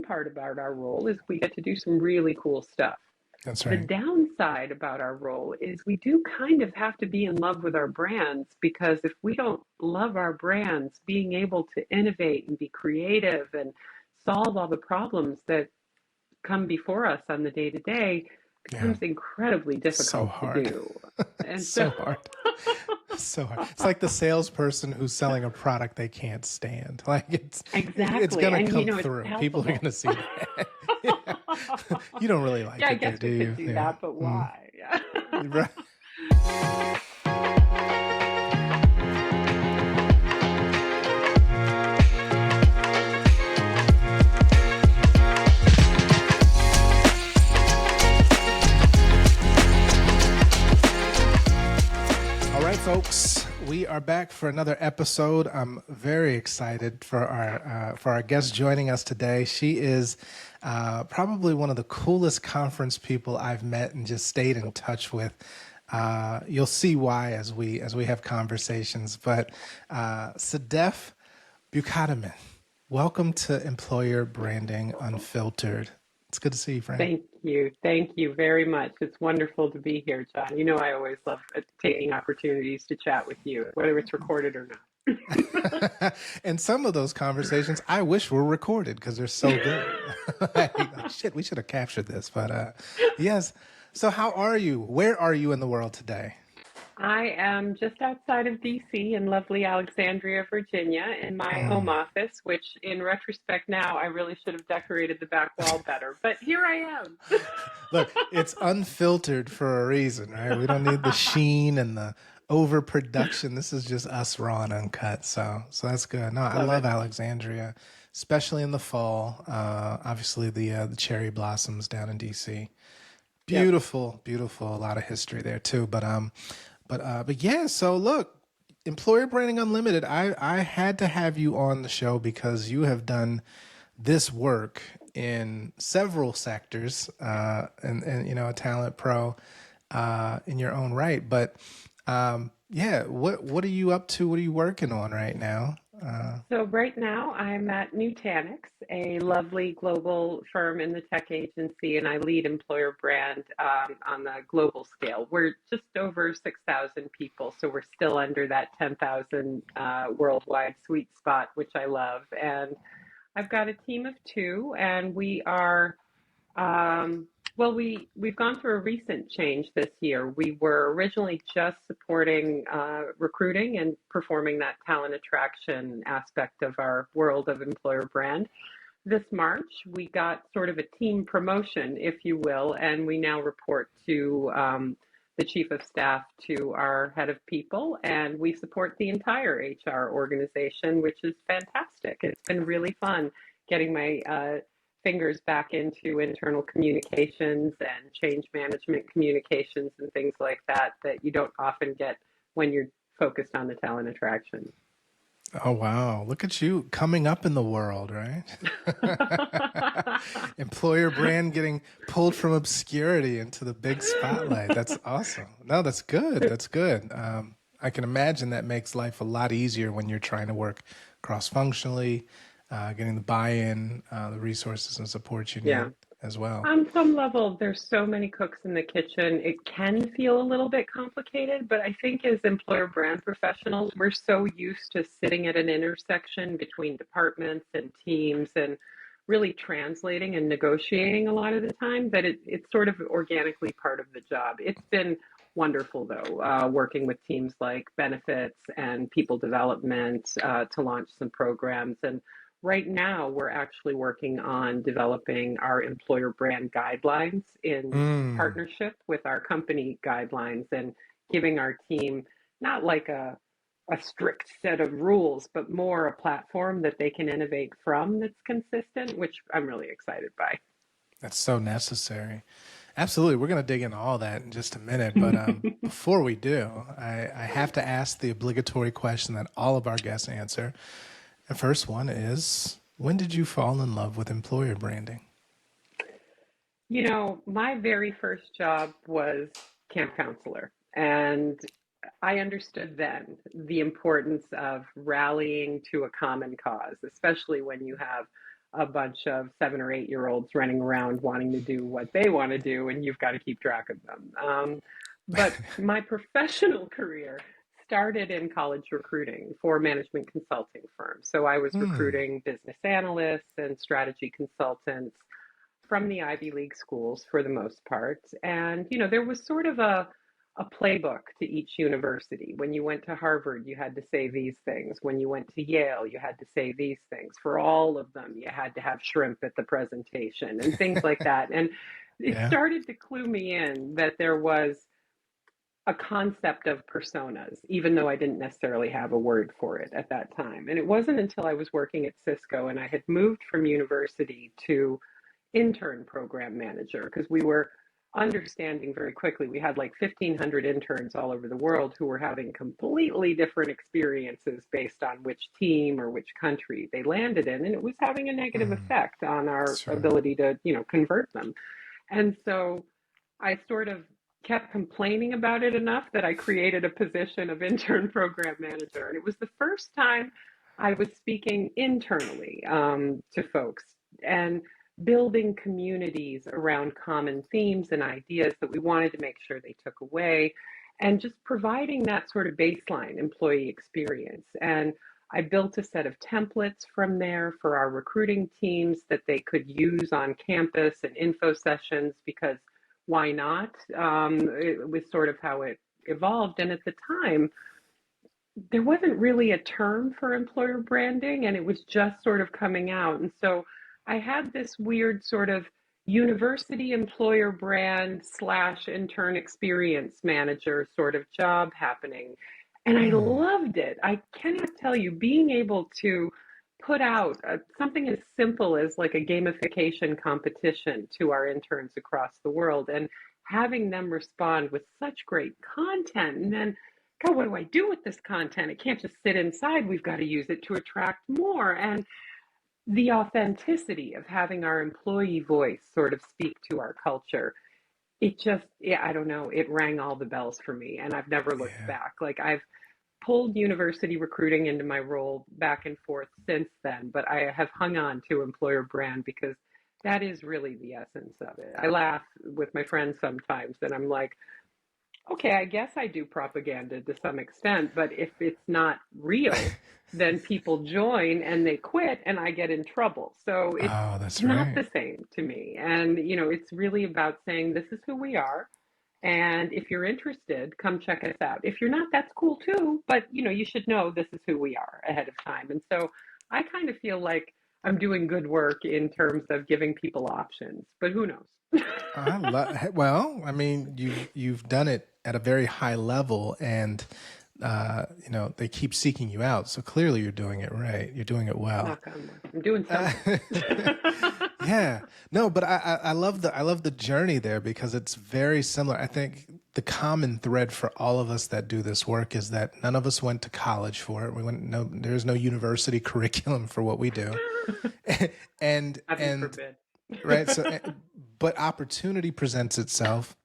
part about our role is we get to do some really cool stuff. That's The right. downside about our role is we do kind of have to be in love with our brands, because if we don't love our brands, being able to innovate and be creative and solve all the problems that come before us on the day to day Yeah. becomes incredibly So difficult to hard. do. And so, So hard. So hard. It's like the salesperson who's selling a product they can't stand. Like it's exactly. gonna And, come it's through. People are palpable. gonna see that. Yeah. You don't really like Yeah, I it there, guess do we could you? do Yeah. that, but Mm. why? Yeah. Right. All right, folks, we are back for another episode. I'm very excited for our guest joining us today. She is probably one of the coolest conference people I've met and just stayed in touch with. You'll see why as we have conversations. But Sedef Buyukatamen, welcome to Employer Branding Unfiltered. It's good to see you, friend. Thank you. Thank you very much. It's wonderful to be here, John. You know, I always love taking opportunities to chat with you, whether it's recorded or not. And some of those conversations I wish were recorded because they're so good. Like, shit, we should have captured this. But yes. So how are you? Where are you in the world today? I am just outside of DC in lovely Alexandria, Virginia, in my home Mm. office, which in retrospect now I really should have decorated the back wall better. But here I am. Look, it's unfiltered for a reason, right? We don't need the sheen and the overproduction. This is just us raw and uncut. So that's good. No, I Love love it. Alexandria, especially in the fall. Obviously the cherry blossoms down in DC. Yep. Beautiful, beautiful. A lot of history there too. But yeah. So look, Employer Branding Unlimited. I had to have you on the show because you have done this work in several sectors, and a talent pro in your own right. But yeah, what are you up to? What are you working on right now? So right now I'm at Nutanix, a lovely global firm in the tech agency, and I lead employer brand on the global scale. We're just over 6,000 people, so we're still under that 10,000 worldwide sweet spot, which I love. And I've got a team of two, and we are well, we've gone through a recent change this year. We were originally just supporting recruiting and performing that talent attraction aspect of our world of employer brand. This March, we got sort of a team promotion, if you will, and we now report to the chief of staff to our head of people, and we support the entire HR organization, which is fantastic. It's been really fun getting my fingers back into internal communications and change management communications and things like that that you don't often get when you're focused on the talent attraction. Oh wow, look at you coming up in the world, right? Employer brand getting pulled from obscurity into the big spotlight. That's awesome. No, that's good. That's good. I can imagine that makes life a lot easier when you're trying to work cross-functionally, getting the buy-in, the resources and support you Yeah. need as well. On some level, there's so many cooks in the kitchen. It can feel a little bit complicated, but I think as employer brand professionals, we're so used to sitting at an intersection between departments and teams and really translating and negotiating a lot of the time that it's sort of organically part of the job. It's been wonderful, though, working with teams like benefits and people development to launch some programs. And right now, we're actually working on developing our employer brand guidelines in Mm. partnership with our company guidelines and giving our team not like a strict set of rules, but more a platform that they can innovate from that's consistent, which I'm really excited by. That's so necessary. Absolutely. We're going to dig into all that in just a minute. But before we do, I have to ask the obligatory question that all of our guests answer. The first one is, when did you fall in love with employer branding? You know, my very first job was camp counselor, and I understood then the importance of rallying to a common cause, especially when you have a bunch of 7 or 8 year olds running around wanting to do what they want to do, and you've got to keep track of them. But my professional career started in college recruiting for management consulting firms. So I was Hmm. recruiting business analysts and strategy consultants from the Ivy League schools for the most part. And, there was sort of a playbook to each university. When you went to Harvard, you had to say these things. When you went to Yale, you had to say these things. For all of them, you had to have shrimp at the presentation and things like that. And it Yeah. started to clue me in that there was a concept of personas, even though I didn't necessarily have a word for it at that time. And it wasn't until I was working at Cisco and I had moved from university to intern program manager because we were understanding very quickly. We had like 1,500 interns all over the world who were having completely different experiences based on which team or which country they landed in. And it was having a negative Hmm. effect on our Sure. ability to, convert them. And so I sort of kept complaining about it enough that I created a position of intern program manager. And it was the first time I was speaking internally to folks and building communities around common themes and ideas that we wanted to make sure they took away, and just providing that sort of baseline employee experience. And I built a set of templates from there for our recruiting teams that they could use on campus and info sessions because why not? It was sort of how it evolved. And at the time, there wasn't really a term for employer branding, and it was just sort of coming out. And so I had this weird sort of university employer brand slash intern experience manager sort of job happening. And I Hmm. loved it. I cannot tell you, being able to put out something as simple as like a gamification competition to our interns across the world and having them respond with such great content. And then, God, what do I do with this content? It can't just sit inside. We've got to use it to attract more. And the authenticity of having our employee voice sort of speak to our culture, it just, yeah, I don't know, it rang all the bells for me. And I've never looked Yeah. back. Like I've pulled university recruiting into my role back and forth since then, but I have hung on to employer brand because that is really the essence of it. I laugh with my friends sometimes and I'm like, okay, I guess I do propaganda to some extent, but if it's not real, then people join and they quit and I get in trouble. So it's Oh, that's not right. the same to me. And, it's really about saying, this is who we are. And if you're interested, come check us out. If you're not, that's cool too. But, you should know this is who we are ahead of time. And so I kind of feel like I'm doing good work in terms of giving people options, but who knows? I love. Well, I mean, you've done it at a very high level, and they keep seeking you out. So clearly, you're doing it right. You're doing it well. Knock on wood. I'm doing something. Yeah, no, but I love the journey there because it's very similar. I think the common thread for all of us that do this work is that none of us went to college for it. There's no university curriculum for what we do, Heaven and forbid. right. So, but opportunity presents itself.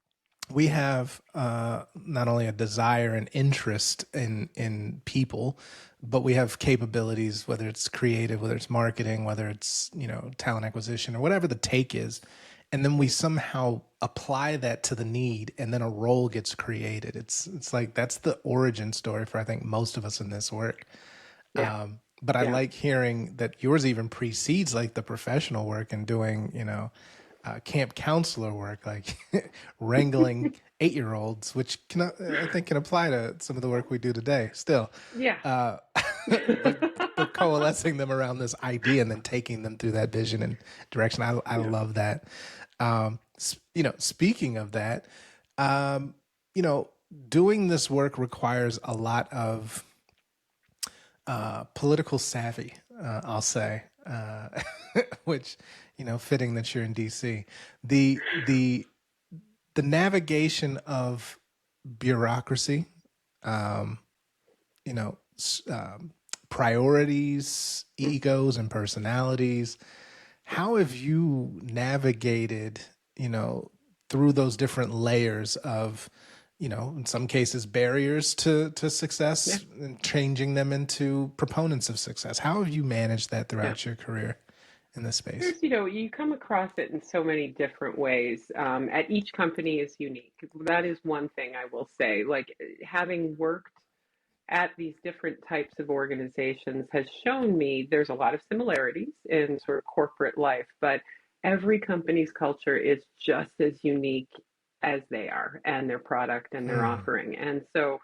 We have not only a desire and interest in people, but we have capabilities, whether it's creative, whether it's marketing, whether it's talent acquisition or whatever the take is, and then we somehow apply that to the need, and then a role gets created. It's like that's the origin story for I think most of us in this work. Yeah. But I Yeah. like hearing that yours even precedes like the professional work and doing, camp counselor work, like wrangling 8-year-olds, which I think can apply to some of the work we do today still. Yeah. Uh, but but coalescing them around this idea and then taking them through that vision and direction. I Yeah. love that. Speaking of that, um, you know, doing this work requires a lot of political savvy, I'll say, which fitting that you're in DC. The the the navigation of bureaucracy, um, you know, priorities, egos, and personalities. How have you navigated, through those different layers of, in some cases, barriers to Yeah. success and changing them into proponents of success? How have you managed that Yeah. throughout your career? in this space? There's, you come across it in so many different ways. At each company is unique. That is one thing I will say. Like having worked at these different types of organizations has shown me there's a lot of similarities in sort of corporate life, but every company's culture is just as unique as they are and their product and their Hmm. offering. And so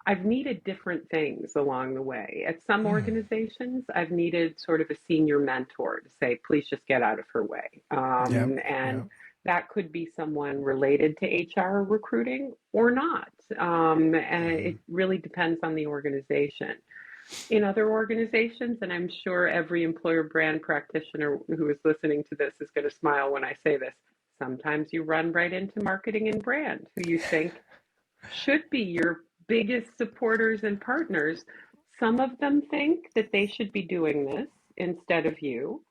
I've needed different things along the way. At some Hmm. organizations, I've needed sort of a senior mentor to say, please just get out of her way. Yep. And Yep. that could be someone related to HR recruiting or not. And Hmm. it really depends on the organization. In other organizations, and I'm sure every employer brand practitioner who is listening to this is going to smile when I say this, sometimes you run right into marketing and brand, who you think should be your biggest supporters and partners. Some of them think that they should be doing this instead of you.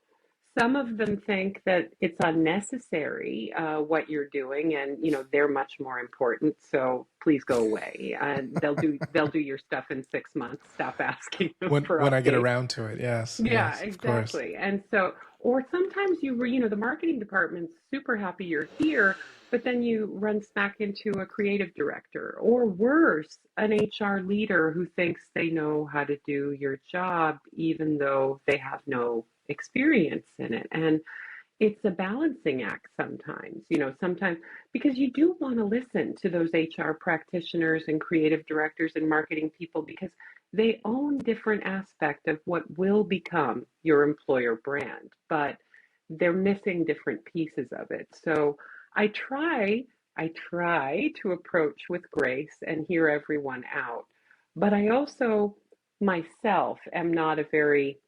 Some of them think that it's unnecessary what you're doing, and they're much more important. So please go away. And they'll do your stuff in 6 months. Stop asking them When for when I get updates. around to it, yes, Yeah, yes, of course. exactly. And so, or sometimes the marketing department's super happy you're here, but then you run smack into a creative director, or worse, an HR leader who thinks they know how to do your job, even though they have no experience in it. And it's a balancing act sometimes, sometimes because you do want to listen to those HR practitioners and creative directors and marketing people because they own different aspect of what will become your employer brand, but they're missing different pieces of it. So I try, I try to approach with grace and hear everyone out. But I also myself am not a very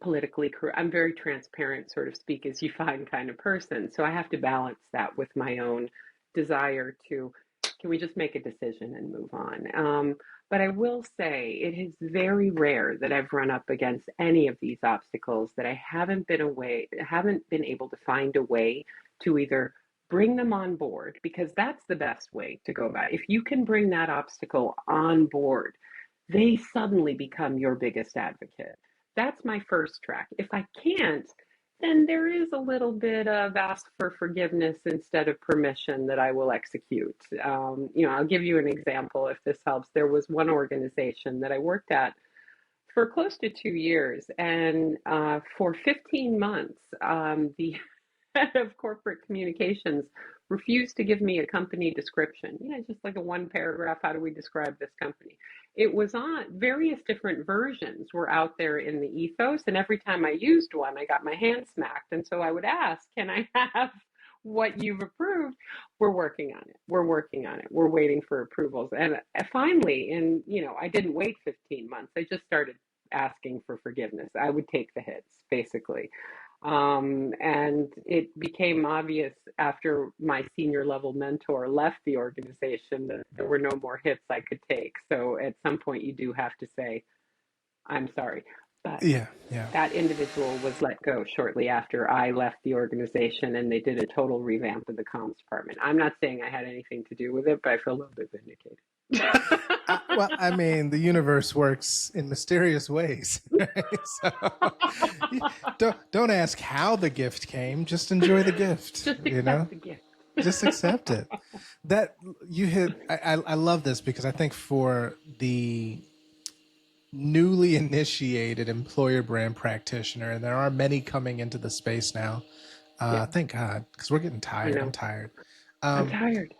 politically correct. I'm very transparent, sort of speak as you find kind of person. So I have to balance that with my own desire to, can we just make a decision and move on? But I will say it is very rare that I've run up against any of these obstacles that I haven't been able to find a way to either bring them on board, because that's the best way to go about it. If you can bring that obstacle on board, they suddenly become your biggest advocate. That's my first track. If I can't, then there is a little bit of ask for forgiveness instead of permission that I will execute. I'll give you an example if this helps. There was one organization that I worked at for close to 2 years, and for 15 months, the head of corporate communications refused to give me a company description. Just like a one paragraph, how do we describe this company? It was on various different versions were out there in the ethos, and every time I used one, I got my hand smacked. And so I would ask, can I have what you've approved? We're working on it. We're working on it. We're waiting for approvals. And finally, I didn't wait 15 months. I just started asking for forgiveness. I would take the hits, basically. And it became obvious after my senior level mentor left the organization that there were no more hits I could take. So at some point, you do have to say, I'm sorry. But Yeah, yeah. that individual was let go shortly after I left the organization, and they did a total revamp of the comms department. I'm not saying I had anything to do with it, but I feel a little bit vindicated. Well, I mean, the universe works in mysterious ways, right? So don't ask how the gift came. Just enjoy the gift. Just accept the gift. Just accept it. That you hit. I love this because I think for the newly initiated employer brand practitioner, and there are many coming into the space now. Yeah, Thank God, because we're getting I tired. I'm know. tired. I'm Um, tired.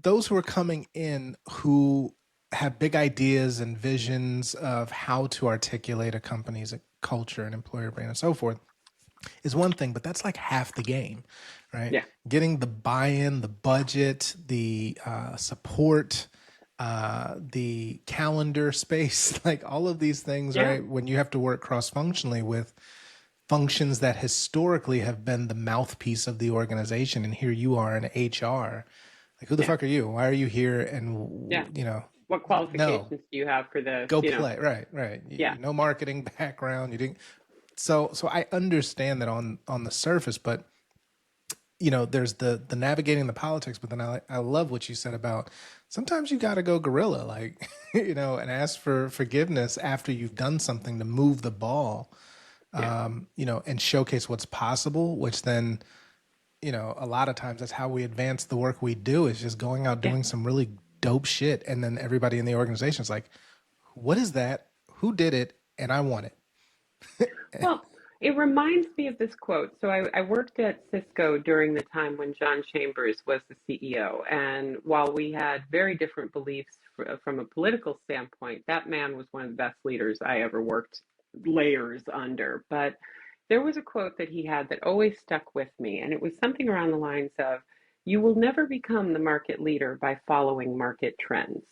those who are coming in who have big ideas and visions of how to articulate a company's culture and employer brand and so forth is one thing, but that's like half the game, right? Yeah, Getting the buy-in, the budget, the support, the calendar space, like all of these things, yeah, right? When you have to work cross-functionally with functions that historically have been the mouthpiece of the organization, and here you are in HR. Like, who the yeah, fuck are you? Why are you here? And yeah. What no, qualifications do you have for the, go play. Right, right. yeah, No marketing background. You didn't. So I understand that on the surface, but there's the navigating the politics. But then I love what you said about sometimes you got to go guerrilla, like and ask for forgiveness after you've done something to move the ball. Yeah. and showcase what's possible, which then, a lot of times that's how we advance the work we do is just going out Yeah. doing some really dope shit. And then everybody in the organization is like, what is that? Who did it? And I want it. Well, it reminds me of this quote. So I worked at Cisco during the time when John Chambers was the CEO. And while we had very different beliefs from a political standpoint, that man was one of the best leaders I ever worked layers under. But there was a quote that he had that always stuck with me. And it was something around the lines of, you will never become the market leader by following market trends.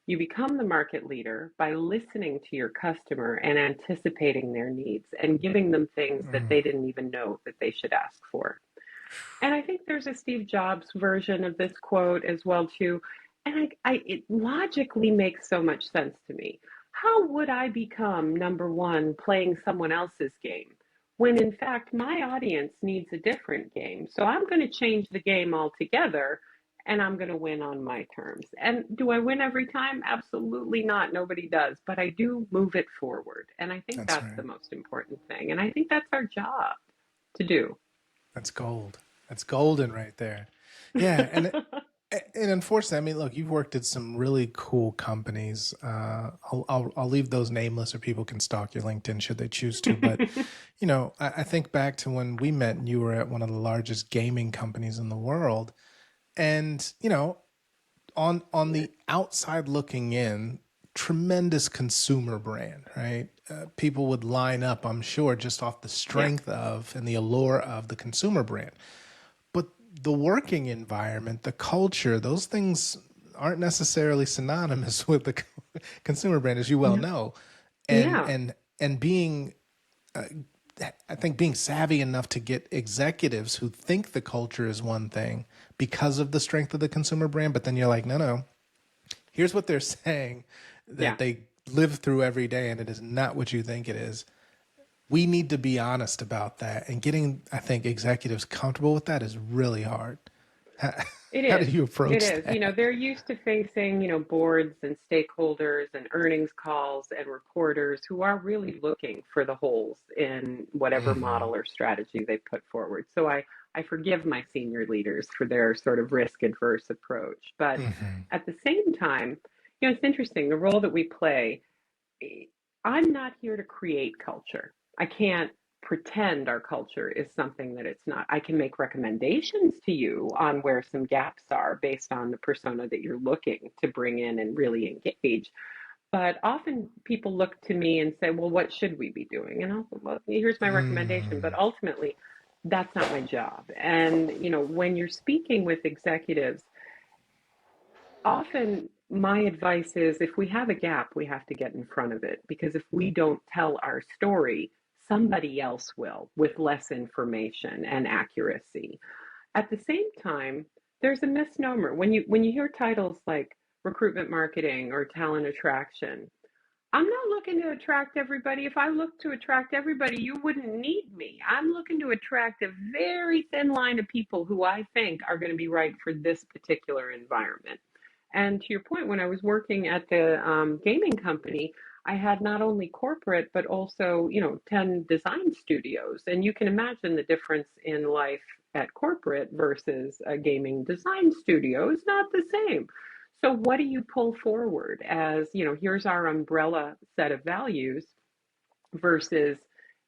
You become the market leader by listening to your customer and anticipating their needs and giving them things that Mm, they didn't even know that they should ask for. And I think there's a Steve Jobs version of this quote as well too. And it logically makes so much sense to me. How would I become number one playing someone else's game when in fact my audience needs a different game? So I'm going to change the game altogether and I'm going to win on my terms. And do I win every time? Absolutely not. Nobody does. But I do move it forward. And I think that's that's right. the most important thing. And I think that's our job to do. That's gold. That's golden right there. Yeah. And unfortunately, I mean, look, you've worked at some really cool companies. I'll leave those nameless, or people can stalk your LinkedIn should they choose to. But I think back to when we met, and you were at one of the largest gaming companies in the world, and on the outside looking in, tremendous consumer brand, right? People would line up, I'm sure, just off the Yeah. strength of and the allure of the consumer brand. But the working environment, the culture, those things aren't necessarily synonymous with the consumer brand, as you well No. know. And Yeah. and and being, I think, being savvy enough to get executives who think the culture is one thing because of the strength of the consumer brand, but then you're like, no, no, here's what they're saying that Yeah. they live through every day, and it is not what you think it is. We need to be honest about that, and getting, I think, executives comfortable with that is really hard. How, It how do is. you It approach is. that? They're used to facing, boards and stakeholders and earnings calls and reporters who are really looking for the holes in whatever Mm-hmm. model or strategy they put forward. So I forgive my senior leaders for their sort of risk adverse approach. But Mm-hmm. at the same time, it's interesting, the role that we play. I'm not here to create culture. I can't pretend our culture is something that it's not. I can make recommendations to you on where some gaps are based on the persona that you're looking to bring in and really engage. But often people look to me and say, well, what should we be doing? And I'll say, well, here's my recommendation. But Mm. ultimately, that's not my job. And, when you're speaking with executives, often my advice is if we have a gap, we have to get in front of it because if we don't tell our story, somebody else will with less information and accuracy. At the same time, there's a misnomer. When you hear titles like recruitment marketing or talent attraction, I'm not looking to attract everybody. If I look to attract everybody, you wouldn't need me. I'm looking to attract a very thin line of people who I think are going to be right for this particular environment. And to your point, when I was working at the gaming company, I had not only corporate, but also, 10 design studios. And you can imagine the difference in life at corporate versus a gaming design studio is not the same. So, what do you pull forward as, here's our umbrella set of values versus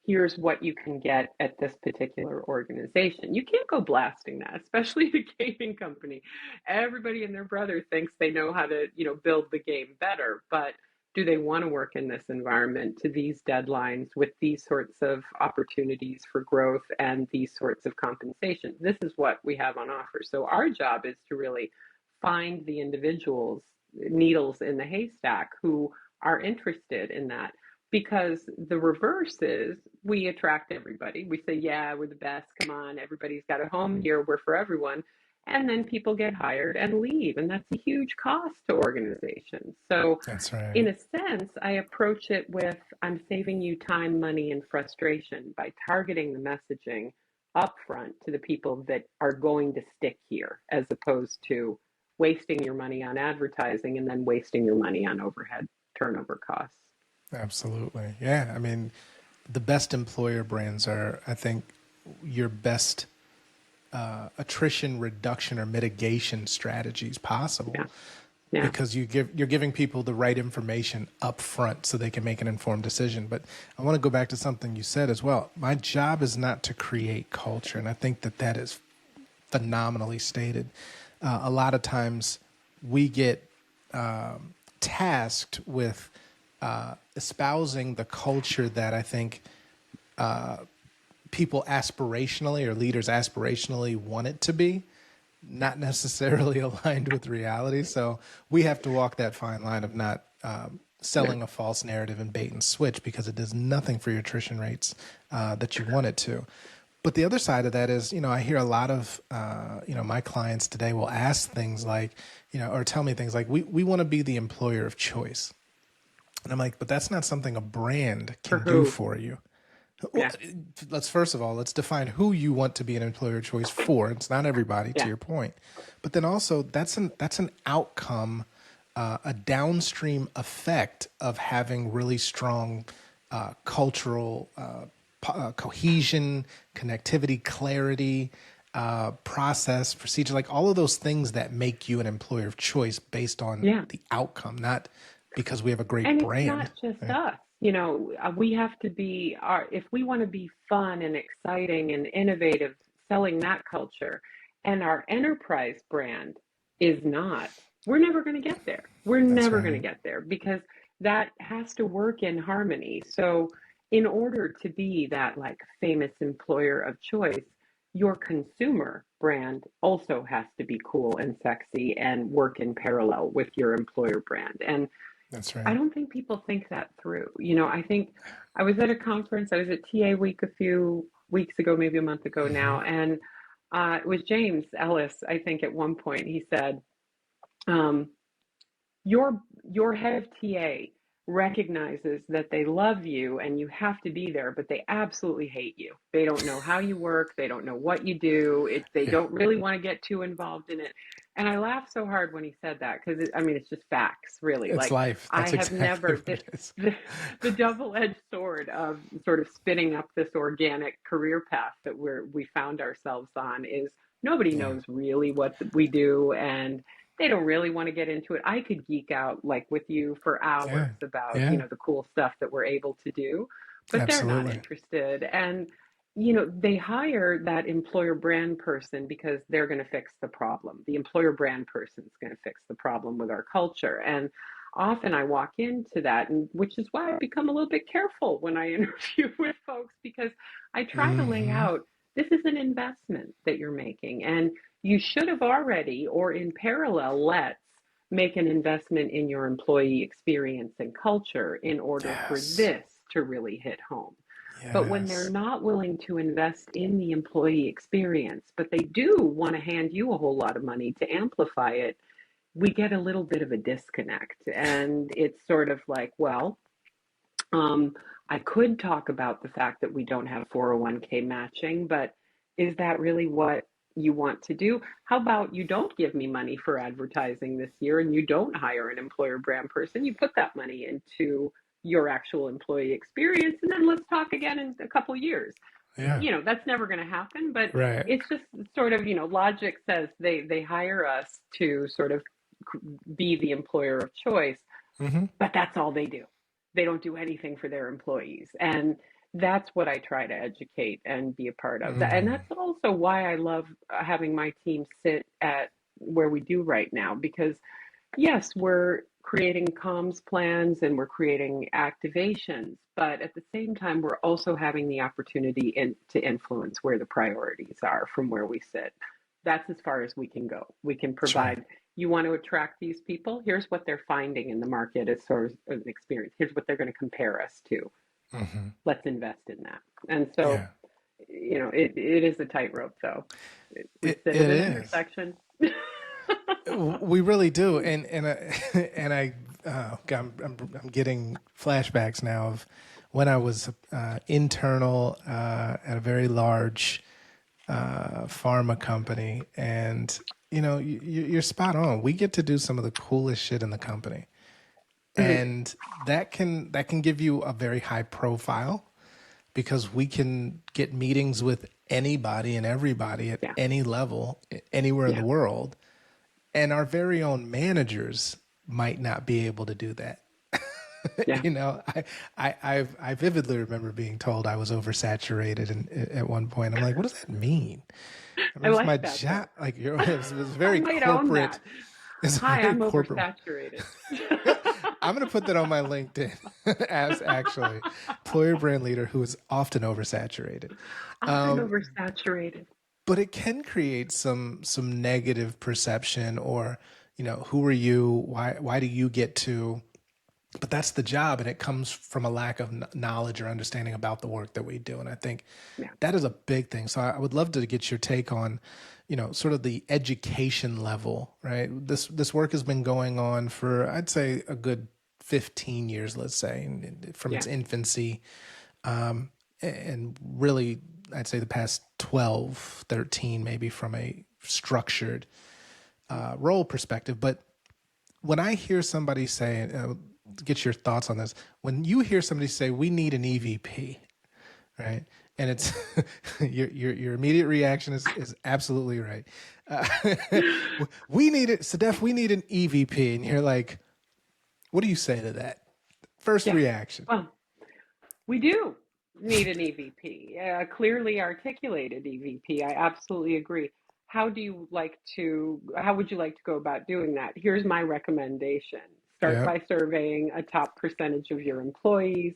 here's what you can get at this particular organization. You can't go blasting that, especially the gaming company. Everybody and their brother thinks they know how to, build the game better, but do they want to work in this environment to these deadlines with these sorts of opportunities for growth and these sorts of compensation? This is what we have on offer. So our job is to really find the individuals, needles in the haystack, who are interested in that, because the reverse is we attract everybody. We say, yeah, we're the best. Come on, everybody's got a home here. We're for everyone. And then people get hired and leave. And that's a huge cost to organizations. So, That's in right. a sense, I approach it with I'm saving you time, money, and frustration by targeting the messaging upfront to the people that are going to stick here, as opposed to wasting your money on advertising and then wasting your money on overhead turnover costs. Absolutely. Yeah. I mean, the best employer brands are, I think, your best attrition reduction or mitigation strategies possible, Yeah. Yeah. because you're giving people the right information up front so they can make an informed decision. But I want to go back to something you said as well. My job is not to create culture, and I think that is phenomenally stated. A lot of times we get tasked with espousing the culture that I think people aspirationally, or leaders aspirationally, want it to be, not necessarily aligned with reality. So we have to walk that fine line of not Yeah. selling a false narrative and bait and switch, because it does nothing for your attrition rates that you want it to. But the other side of that is, I hear a lot of, my clients today will ask things like, or tell me things like, we want to be the employer of choice. And I'm like, but that's not something a brand For can do who? for you. Well, Yeah. first of all, let's define who you want to be an employer of choice for. It's not everybody, to Yeah. your point. But then also that's an outcome, a downstream effect of having really strong cultural cohesion, connectivity, clarity, process, procedure, like all of those things that make you an employer of choice based on Yeah. the outcome, not because we have a great And it's not brand. just Right? us. We have to be if we want to be fun and exciting and innovative, selling that culture, and our enterprise brand is not, we're never going to get there. We're That's never going to right. get there because that has to work in harmony. So, in order to be that like famous employer of choice, your consumer brand also has to be cool and sexy and work in parallel with your employer brand. And That's I right. don't think people think that through. I think I was at a conference, I was at TA Week a few weeks ago, maybe a month ago Hmm. now, and it was James Ellis, I think at one point, he said, um, your head of TA recognizes that they love you and you have to be there, but they absolutely hate you. They don't know how you work, they don't know what you do. They Yeah. don't really want to get too involved in it. And I laughed so hard when he said that because I mean it's just facts, really. It's Like life. I That's have exactly never what it is. the double-edged sword of sort of spinning up this organic career path that we found ourselves on is nobody Yeah. knows really what we do, and they don't really want to get into it. I could geek out like with you for Yeah. hours about, Yeah. the cool stuff that we're able to do, but they're not Absolutely. interested. And, they hire that employer brand person because they're going to fix the problem. The employer brand person is going to fix the problem with our culture. And often I walk into that, and which is why I become a little bit careful when I interview with folks because I try to lay Hmm. out this is an investment that you're making. And you should have already, or in parallel, let's make an investment in your employee experience and culture in order for Yes. this to really hit home. But when they're Yes. not willing to invest in the employee experience, but they do want to hand you a whole lot of money to amplify it, we get a little bit of a disconnect. And it's sort of like, well, um, I could talk about the fact that we don't have 401k matching, but is that really what you want to do? How about you don't give me money for advertising this year and you don't hire an employer brand person? You put that money into your actual employee experience, and then let's talk again in a couple of years. Yeah. That's never going to happen, but Right. it's just sort of, logic says they hire us to sort of be the employer of choice, Hmm. but that's all they do. They don't do anything for their employees. And that's what I try to educate and be a part of. And Mm. that's also why I love having my team sit at where we do right now, because yes, we're creating comms plans and we're creating activations, but at the same time, we're also having the opportunity to influence where the priorities are from where we sit. That's as far as we can go. We can Sure. provide, you want to attract these people? Here's what they're finding in the market as sort of an experience. Here's what they're going to compare us to. Hmm. Let's invest in that. And so, Yeah. it is a tightrope, though. We sit at It an is. intersection. We really do, and I, God, I'm getting flashbacks now of when I was internal at a very large pharma company, and you're spot on. We get to do some of the coolest shit in the company, Mhm. and that can give you a very high profile. because we can get meetings with anybody and everybody at Yeah. any level, anywhere in the Yeah. world. And our very own managers might not be able to do that. Yeah. You know, I vividly remember being told I was oversaturated at one point. I'm like, what does that mean? I mean, I it's my like that though. job. Like, it was I very might own corporate. that. It's Hi, very I'm corporate. oversaturated. I'm going to put that on my LinkedIn as actually employer brand leader who is often oversaturated. Often oversaturated. But it can create some negative perception, or, you know, who are you? Why do you get to? But that's the job, and it comes from a lack of knowledge or understanding about the work that we do. And I think Yeah. that is a big thing. So I would love to get your take on, you know, sort of the education level, right? This work has been going on for, I'd say, a good 15 years, let's say, from its Yeah. infancy, and really, I'd say the past 12, 13, maybe from a structured role perspective. But when I hear somebody say, get your thoughts on this. When you hear somebody say, "We need an EVP," right? And it's your immediate reaction is absolutely right. Uh, we need it, Sedef. We need an EVP, and you're like, "What do you say to that?" First Yeah. reaction. Well, we do need an EVP, a clearly articulated EVP. I absolutely agree. How would you like to go about doing that? Here's my recommendation. Start Yeah. by surveying a top percentage of your employees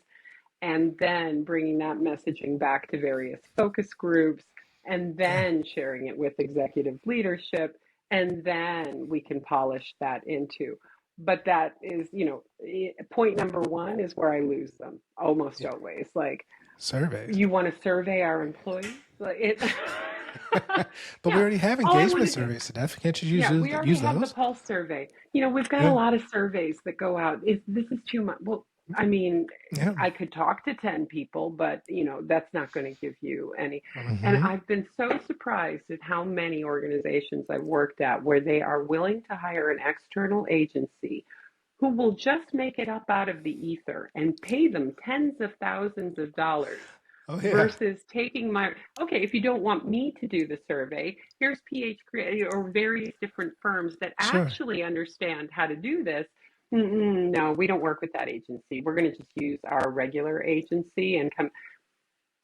and then bringing that messaging back to various focus groups and Yeah. then sharing it with executive leadership. And then we can polish that into. But that is, point number one is where I lose them almost Yeah. always. Like, Surveys. you want to survey our employees? Like it, But we yeah. already have All I want engagement to do, surveys, Sedef. Can't you yeah, we already use have the those? pulse survey. We've got a Yeah. lot of surveys that go out. This is too much. Well, I mean, Yeah. I could talk to 10 people, but that's not going to give you any. And Mm-hmm. I've been so surprised at how many organizations I've worked at where they are willing to hire an external agency who will just make it up out of the ether and pay them tens of thousands of dollars Oh yeah. versus taking okay, if you don't want me to do the survey, here's or various different firms that Sure. actually understand how to do this. No, we don't work with that agency. We're going to just use our regular agency and come.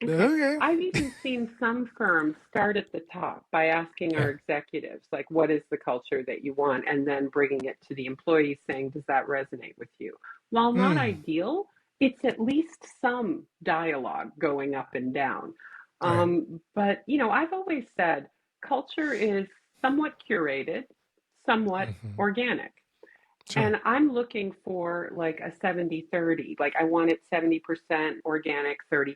Okay. Okay. I've even seen some firms start at the top by asking Yeah. our executives, like, what is the culture that you want? And then bringing it to the employees saying, does that resonate with you? While not Mm. ideal, it's at least some dialogue going up and down. Right. But, I've always said culture is somewhat curated, somewhat Mm-hmm. organic. Sure. And I'm looking for like a 70-30. Like I want it 70% organic, 30%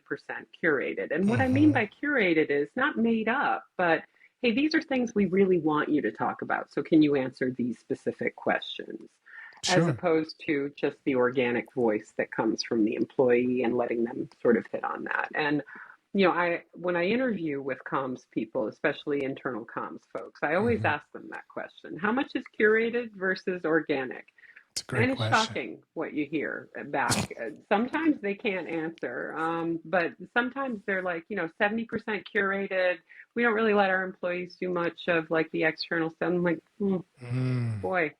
curated. And what I mean Mm-hmm. by curated is not made up, but hey, these are things we really want you to talk about. So can you answer these specific questions? As Sure. opposed to just the organic voice that comes from the employee and letting them sort of hit on that. And I when I interview with comms people, especially internal comms folks, I always Mm-hmm. ask them that question. How much is curated versus organic? It's a great And it's question. shocking what you hear back. Sometimes they can't answer, but sometimes they're like, 70% curated. We don't really let our employees do much of like the external stuff. I'm like, Mm. boy,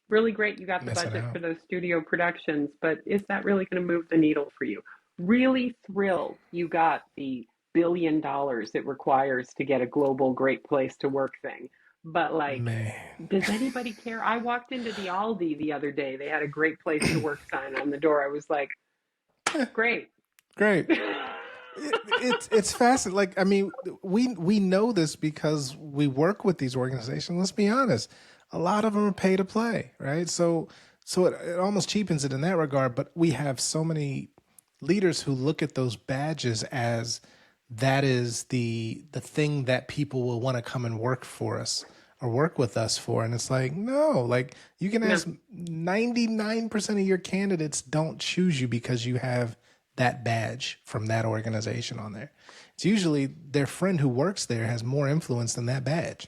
really great. You got the Missing budget out. for those studio productions, but is that really going to move the needle for you? Really thrilled you got the $1 billion it requires to get a global great place to work thing. But like, Man. does anybody care? I walked into the Aldi the other day. They had a great place to work sign on the door. I was like, great. Great. It's fascinating. Like, I mean, we know this because we work with these organizations. Let's be honest. A lot of them are pay to play, right? So it almost cheapens it in that regard. But we have so many leaders who look at those badges as that is the thing that people will want to come and work for us or work with us for. And it's like, no, like you can No, ask 99% of your candidates don't choose you because you have that badge from that organization on there. It's usually their friend who works there has more influence than that badge.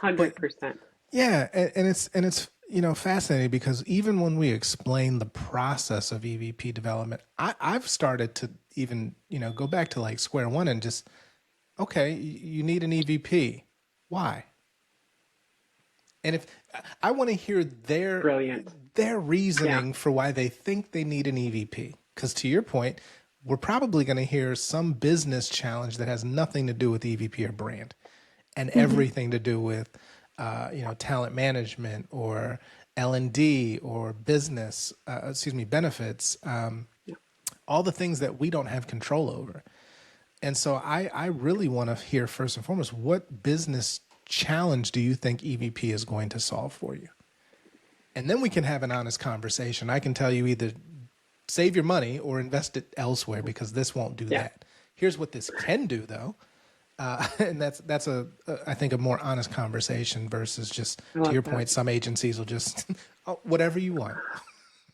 But 100%. yeah, and it's fascinating because even when we explain the process of EVP development, I've started to even, go back to like square one and just, okay, you need an EVP. Why? And if I want to hear Brilliant. their Yeah. reasoning for why they think they need an EVP, because to your point, we're probably going to hear some business challenge that has nothing to do with EVP or brand, and Hmm. everything to do with, talent management or L&D or business, benefits, Yeah. all the things that we don't have control over. And so I really want to hear first and foremost, what business challenge do you think EVP is going to solve for you? And then we can have an honest conversation. I can tell you either save your money or invest it elsewhere because this won't do Yeah. that. Here's what this can do though. And that's I think a more honest conversation versus just I to love your that. point, some agencies will just, oh, whatever you want.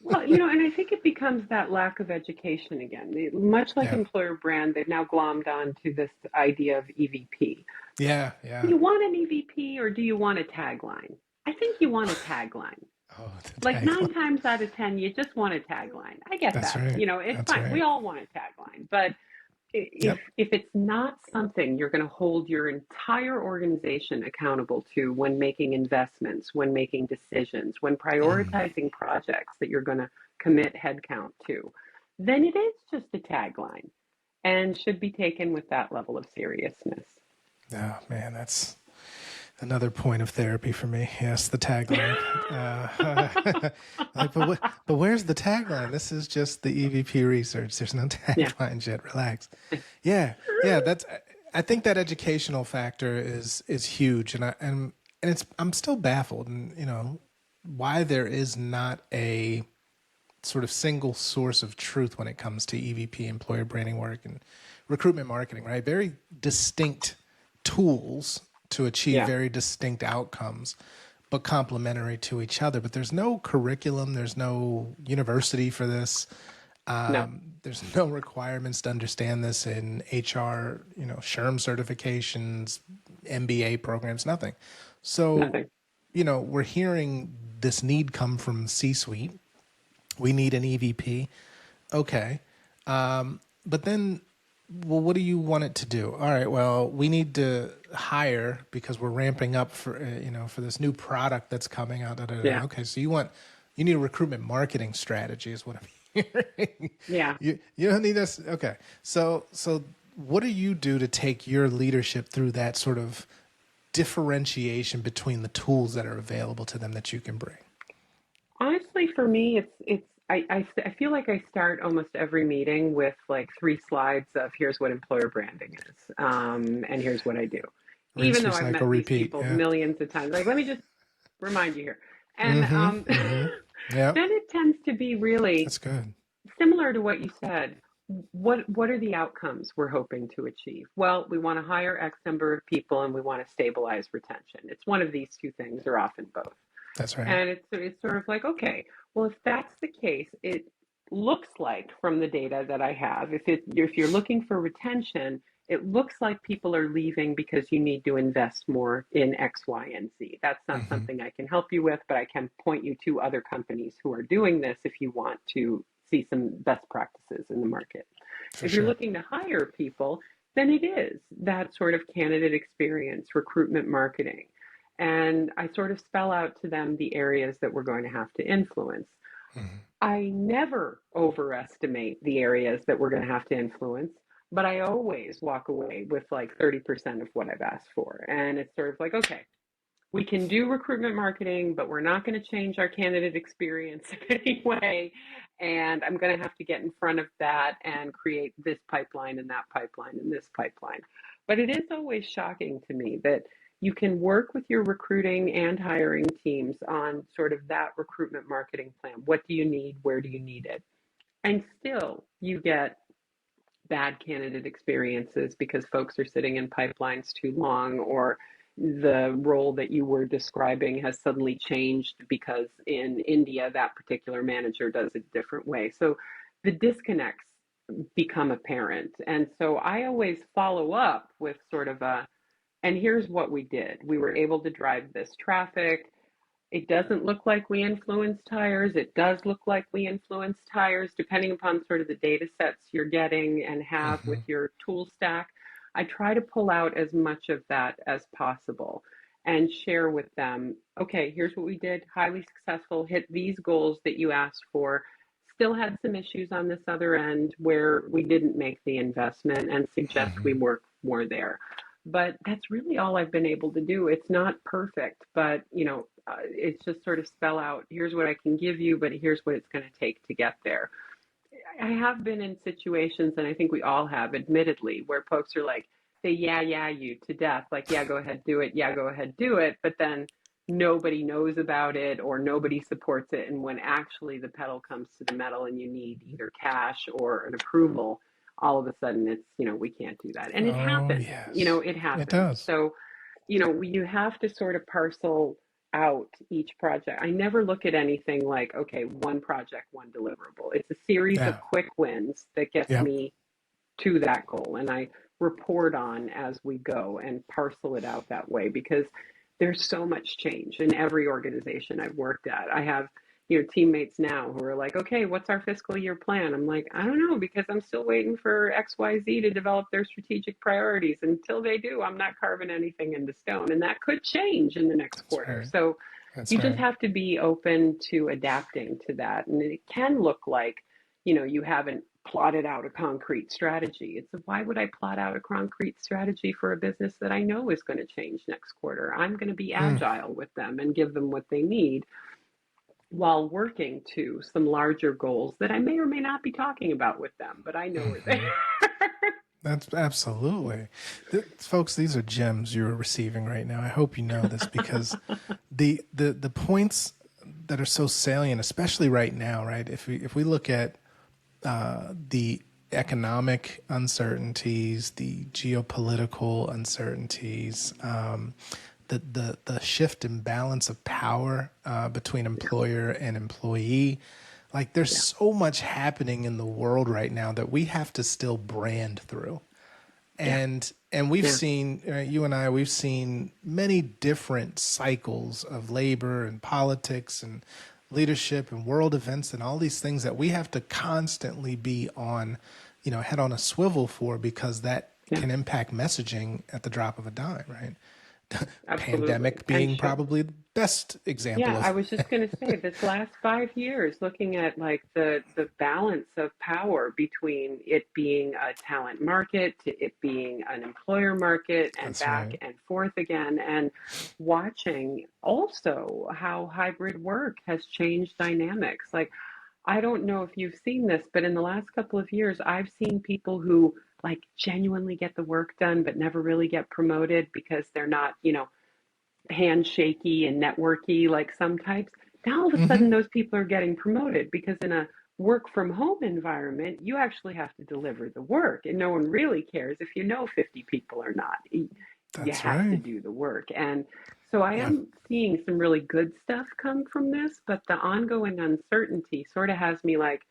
Well, and I think it becomes that lack of education again. Much like Yeah. employer brand, they've now glommed on to this idea of EVP. Yeah. Do Yeah. you want an EVP or do you want a tagline? I think you want a tagline. Oh, the Like nine tagline. times out of 10, you just want a tagline. I get That's that. right. It's That's fine. We right. all want a tagline. But if Yep. if it's not something you're going to hold your entire organization accountable to when making investments, when making decisions, when Mm. prioritizing projects that you're going to commit headcount to, then it is just a tagline and should be taken with that level of seriousness. Oh man, that's another point of therapy for me. Yes, the tagline. Like, but where's the tagline? This is just the EVP research. There's no Yeah. taglines yet. Relax. Yeah, yeah. I think that educational factor is huge, and it's I'm still baffled, and why there is not a sort of single source of truth when it comes to EVP, employer branding work, and recruitment marketing. Right, very distinct tools to achieve Yeah. very distinct outcomes, but complementary to each other. But there's no curriculum, there's no university for this. No, There's no requirements to understand this in HR, SHRM certifications, MBA programs, nothing. So, nothing. we're hearing this need come from C-suite. We need an EVP. Okay. But then, well, what do you want it to do? All right. Well, we need to hire because we're ramping up for for this new product that's coming out. Da, da, da. Yeah. Okay, so you need a recruitment marketing strategy, is what I'm hearing. Yeah. You don't need this. Okay. So what do you do to take your leadership through that sort of differentiation between the tools that are available to them that you can bring? Honestly, for me, I feel like I start almost every meeting with like three slides of here's what employer branding is, and here's what I do. Rinse, Even though I've recycle, met these repeat. people Yeah. millions of times, like let me just remind you here. And Mm-hmm. Mm-hmm. Yep. then it tends to be really That's good. similar to what you said. What are the outcomes we're hoping to achieve? Well, we want to hire X number of people and we want to stabilize retention. It's one of these two things, or often both. That's right. And it's sort of like, okay, well, if that's the case, it looks like from the data that I have, if you're looking for retention, it looks like people are leaving because you need to invest more in X, Y, and Z. That's not Mm-hmm. something I can help you with, but I can point you to other companies who are doing this if you want to see some best practices in the market. For If you're sure. looking to hire people, then it is that sort of candidate experience, recruitment marketing. And I sort of spell out to them the areas that we're going to have to influence. Mm-hmm. I never overestimate the areas that we're going to have to influence, but I always walk away with like 30% of what I've asked for. And it's sort of like, okay, we can do recruitment marketing, but we're not going to change our candidate experience in any way. And I'm going to have to get in front of that and create this pipeline and that pipeline and this pipeline. But it is always shocking to me that you can work with your recruiting and hiring teams on sort of that recruitment marketing plan. What do you need? Where do you need it? And still, you get bad candidate experiences because folks are sitting in pipelines too long, or the role that you were describing has suddenly changed because in India that particular manager does it a different way. So the disconnects become apparent. And so I always follow up with sort of a, and here's what we did. We were able to drive this traffic. It doesn't look like we influence tires. It does look like we influence tires, depending upon sort of the data sets you're getting and have Hmm. with your tool stack. I try to pull out as much of that as possible and share with them, okay, here's what we did, highly successful, hit these goals that you asked for. Still had some issues on this other end where we didn't make the investment and suggest we Hmm. work more there. But that's really all I've been able to do. It's not perfect, but it's just sort of spell out, here's what I can give you, but here's what it's going to take to get there. I have been in situations, and I think we all have, admittedly, where folks are like, they yeah you to death, like, yeah, go ahead, do it, yeah, go ahead, do it, but then nobody knows about it or nobody supports it. And when actually the pedal comes to the metal and you need either cash or an approval, all of a sudden it's, we can't do that. And it Oh, happens, yes, it it happens. does. So you have to sort of parcel out each project. I never look at anything like, okay, one project, one deliverable. It's a series Yeah. of quick wins that gets Yep. me to that goal. And I report on as we go and parcel it out that way because there's so much change in every organization I've worked at. I have teammates now who are like, okay, what's our fiscal year plan? I'm like, I don't know, because I'm still waiting for XYZ to develop their strategic priorities. Until they do, I'm not carving anything into stone. And that could change in the next That's quarter. right. So That's you just right. have to be open to adapting to that. And it can look like, you haven't plotted out a concrete strategy. It's why would I plot out a concrete strategy for a business that I know is going to change next quarter? I'm going to be Mm. agile with them and give them what they need while working to some larger goals that I may or may not be talking about with them, but I know are there. Hmm. That's absolutely, folks. These are gems you're receiving right now. I hope you know this because the points that are so salient, especially right now, right? If we look at the economic uncertainties, the geopolitical uncertainties, the shift in balance of power between Yeah, employer and employee. Like there's yeah, so much happening in the world right now that we have to still brand through. yeah, And we've yeah, seen you and I, we've seen many different cycles of labor and politics and leadership and world events and all these things that we have to constantly be on, head on a swivel for, because that yeah, can impact messaging at the drop of a dime, right? absolutely. Pandemic And being probably the best example yeah, I of. was just going to say this last 5 years, looking at like the balance of power between it being a talent market to it being an employer market and That's back right. and forth again, and watching also how hybrid work has changed dynamics. Like, I don't know if you've seen this, but in the last couple of years, I've seen people who like genuinely get the work done, but never really get promoted because they're not, handshaky and networky like some types. Now all of a Hmm. sudden those people are getting promoted because in a work from home environment, you actually have to deliver the work and no one really cares if you know 50 people or not. You That's have to right. do the work. And so I Yeah. am seeing some really good stuff come from this, but the ongoing uncertainty sort of has me like,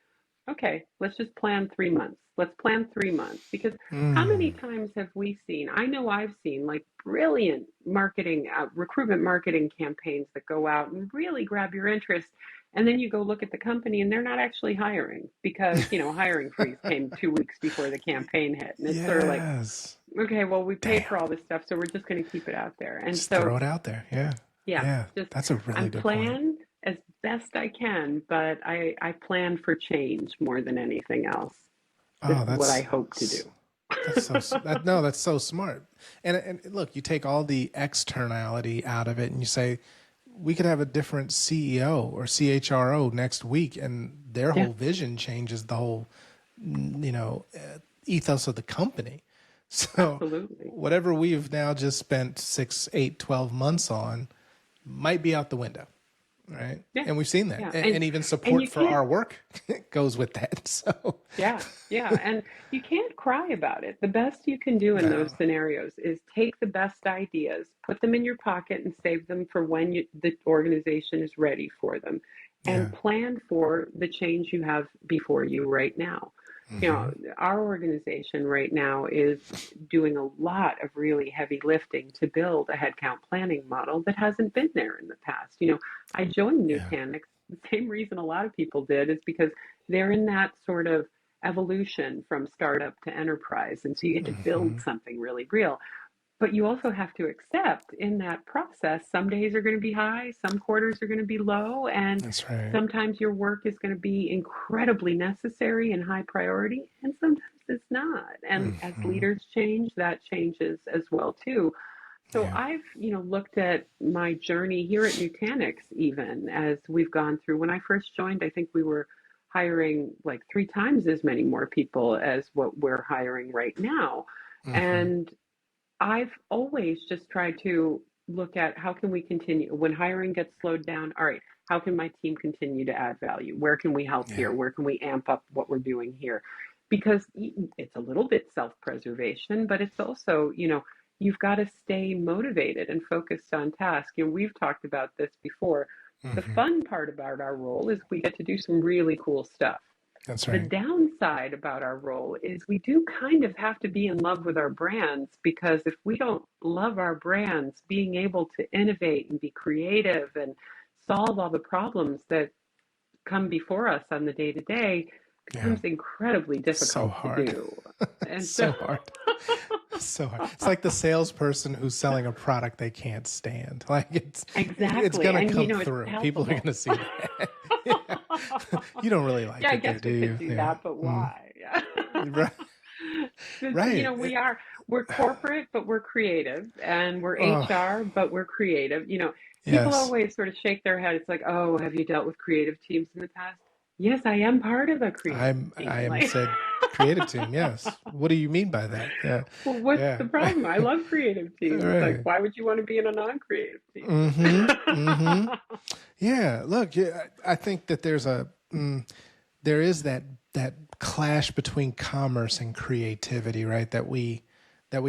okay, let's just plan 3 months. Let's plan 3 months because how many Mm. times have we seen? I know I've seen like brilliant marketing, recruitment marketing campaigns that go out and really grab your interest. And then you go look at the company and they're not actually hiring because, hiring freeze came 2 weeks before the campaign hit. And it's sort of like, Yes. okay, well, we paid for Damn. all this stuff, so we're just going to keep it out there. And Just so throw it out there. Yeah. yeah, Yeah. just That's a really I'm good point. plan as best I can, but I plan for change more than anything else. This Oh, is what I hope to that's do. so that no, that's so smart. And look, you take all the externality out of it, and you say we could have a different CEO or CHRO next week, and their Yeah, whole vision changes the whole, ethos of the company. So absolutely. whatever we've now just spent 6, 8, 12 months on might be out the window, right? Yeah, And we've seen that, yeah, and even and support you for can't. our work goes with that. So Yeah, yeah, and you can't cry about it. The best you can do in no, those scenarios is take the best ideas, put them in your pocket, and save them for when the organization is ready for them, yeah. and plan for the change you have before you right now. You Mm-hmm. know, our organization right now is doing a lot of really heavy lifting to build a headcount planning model that hasn't been there in the past. You know, I joined Yeah. Nutanix. The same reason a lot of people did is because they're in that sort of evolution from startup to enterprise. And so you get to build Mm-hmm. something really real. But you also have to accept in that process, some days are going to be high, some quarters are going to be low, and That's right. sometimes your work is going to be incredibly necessary and high priority, and sometimes it's not. And as Mm-hmm. leaders change, that changes as well too. So Yeah. I've, looked at my journey here at Nutanix even as we've gone through. When I first joined, I think we were hiring like three times as many more people as what we're hiring right now. Mm-hmm. And I've always just tried to look at how can we continue when hiring gets slowed down. All right, how can my team continue to add value? Where can we help Yeah. here? Where can we amp up what we're doing here? Because it's a little bit self-preservation, but it's also, you've got to stay motivated and focused on task. We've talked about this before. The Mm-hmm. fun part about our role is we get to do some really cool stuff. That's The right. downside about our role is we do kind of have to be in love with our brands, because if we don't love our brands, being able to innovate and be creative and solve all the problems that come before us on the day to day Yeah. becomes incredibly So difficult to hard. do. And so, So hard. So hard. It's like the salesperson who's selling a product they can't stand. Like it's exactly. gonna And, come it's through. People are palpable. gonna see that. Yeah. You don't really like Yeah, I it there, guess do we could you? do Yeah. that, but Mm. why? Yeah. Right. You Right. know, we're corporate, but we're creative, and we're Oh, HR, but we're creative. People yes. always sort of shake their head. It's like, oh, have you dealt with creative teams in the past? Yes, I am part of a creative I team. am Like, said creative team. Yes. What do you mean by that? Yeah. well, what's Yeah. the problem? I love creative All teams. Like, right. why would you want to be in a non-creative team? Mm-hmm. Mm-hmm. Yeah. Look, yeah, I think that there is that clash between commerce and creativity, right? That we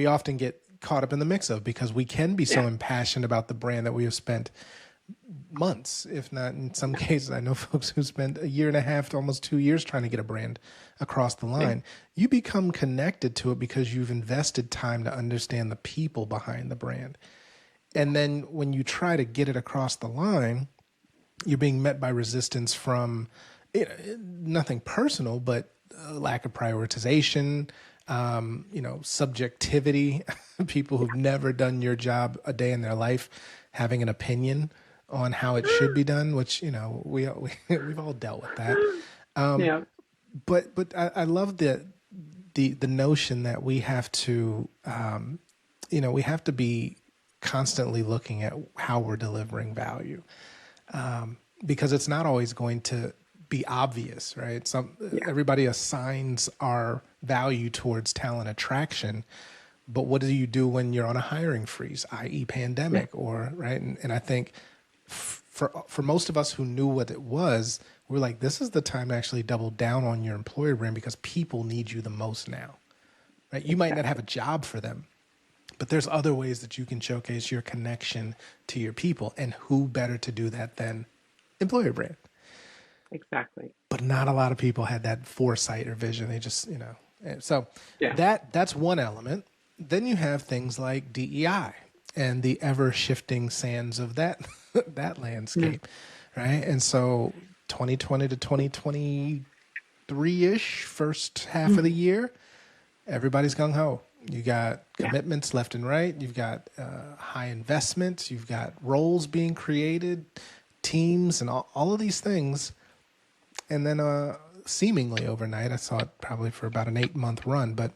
often get caught up in the mix of, because we can be so Yeah, impassioned about the brand that we have spent months, if not in some cases. I know folks who spent a year and a half to almost 2 years trying to get a brand across the yeah, line. You become connected to it because you've invested time to understand the people behind the brand. yeah, And then when you try to get it across the line, you're being met by resistance from nothing personal, but lack of prioritization, subjectivity, people who've never done your job a day in their life having an opinion on how it should be done, which, we've all dealt with that. yeah. But I love the notion that we have to, we have to be constantly looking at how we're delivering value, because it's not always going to be obvious, right? Yeah. Everybody assigns our value towards talent attraction, but what do you do when you're on a hiring freeze, i.e., Yeah. pandemic, or right? And I think for most of us who knew what it was, we're like, this is the time to actually double down on your employer brand, because people need you the most now, right? You might not have a Exactly. job for them, but there's other ways that you can showcase your connection to your people, and who better to do that than employer brand? Exactly. But not a lot of people had that foresight or vision. They just, so Yeah. that's one element. Then you have things like DEI and the ever shifting sands of that that Yeah. landscape, right? And so 2020 to 2023-ish, first half of the year, everybody's gung ho. You got Yeah. commitments left and right. You've got high investments. You've got roles being created, teams, and all of these things. And then seemingly overnight, I saw it probably for about an 8-month run, but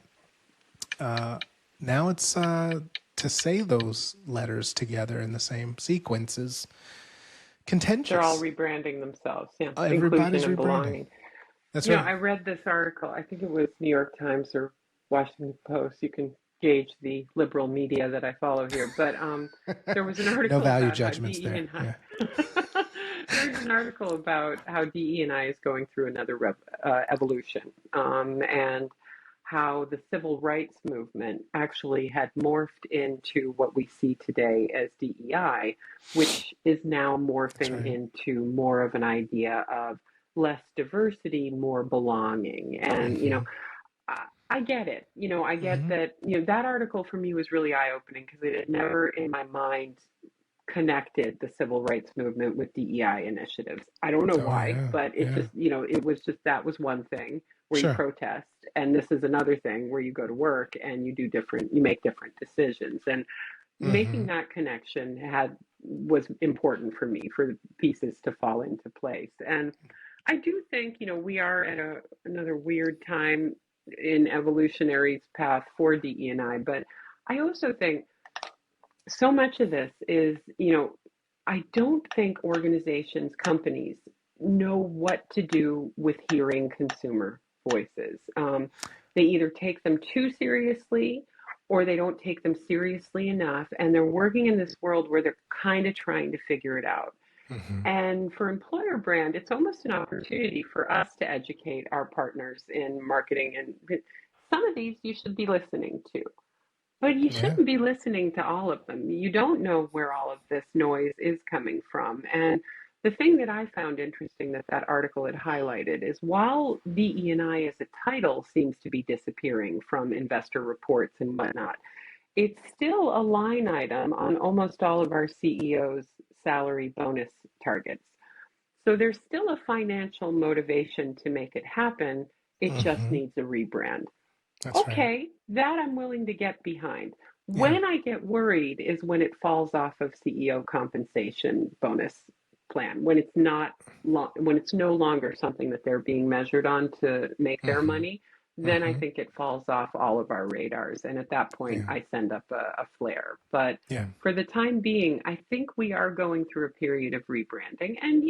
now it's to say those letters together in the same sequence is They're all contentious. rebranding themselves. Yeah. Inclusion Everybody's and rebranding. belonging. That's right. I read this article. I think it was New York Times or Washington Post. You can gauge the liberal media that I follow here. But there was an No article value about how judgments DE there. and Yeah. I. There was an article about how DE and I is going through another evolution, and how the civil rights movement actually had morphed into what we see today as DEI, which is now That's morphing right. into more of an idea of less diversity, more belonging. And, Mm-hmm. I get it. I get Mm-hmm. that, that article for me was really eye-opening because it had never in my mind connected the civil rights movement with DEI initiatives. I don't know Oh why, yeah. but it Yeah. just, it was just that was one thing where you Sure. protest, and this is another thing where you go to work and you make different decisions. And Mm-hmm. making that connection was important for me for the pieces to fall into place. And I do think, we are at another weird time in evolutionary path for DE&I, but I also think so much of this is, I don't think organizations, companies know what to do with hearing consumer voices. They either take them too seriously or they don't take them seriously enough. And they're working in this world where they're kind of trying to figure it out. Mm-hmm. And for employer brand, it's almost an opportunity for us to educate our partners in marketing. And some of these you should be listening to. But you Yeah. shouldn't be listening to all of them. You don't know where all of this noise is coming from. And the thing that I found interesting that article had highlighted is while DE&I as a title seems to be disappearing from investor reports and whatnot, it's still a line item on almost all of our CEOs' salary bonus targets. So there's still a financial motivation to make it happen. It just Mm-hmm. needs a rebrand. That's right. Okay, that I'm willing to get behind. Yeah. When I get worried is when it falls off of CEO compensation bonus plan, when it's not when it's no longer something that they're being measured on to make their Mm-hmm. money, then I Mm-hmm. think it falls off all of our radars. And at that point, Yeah. I send up a flare. But Yeah. for the time being, I think we are going through a period of rebranding. And,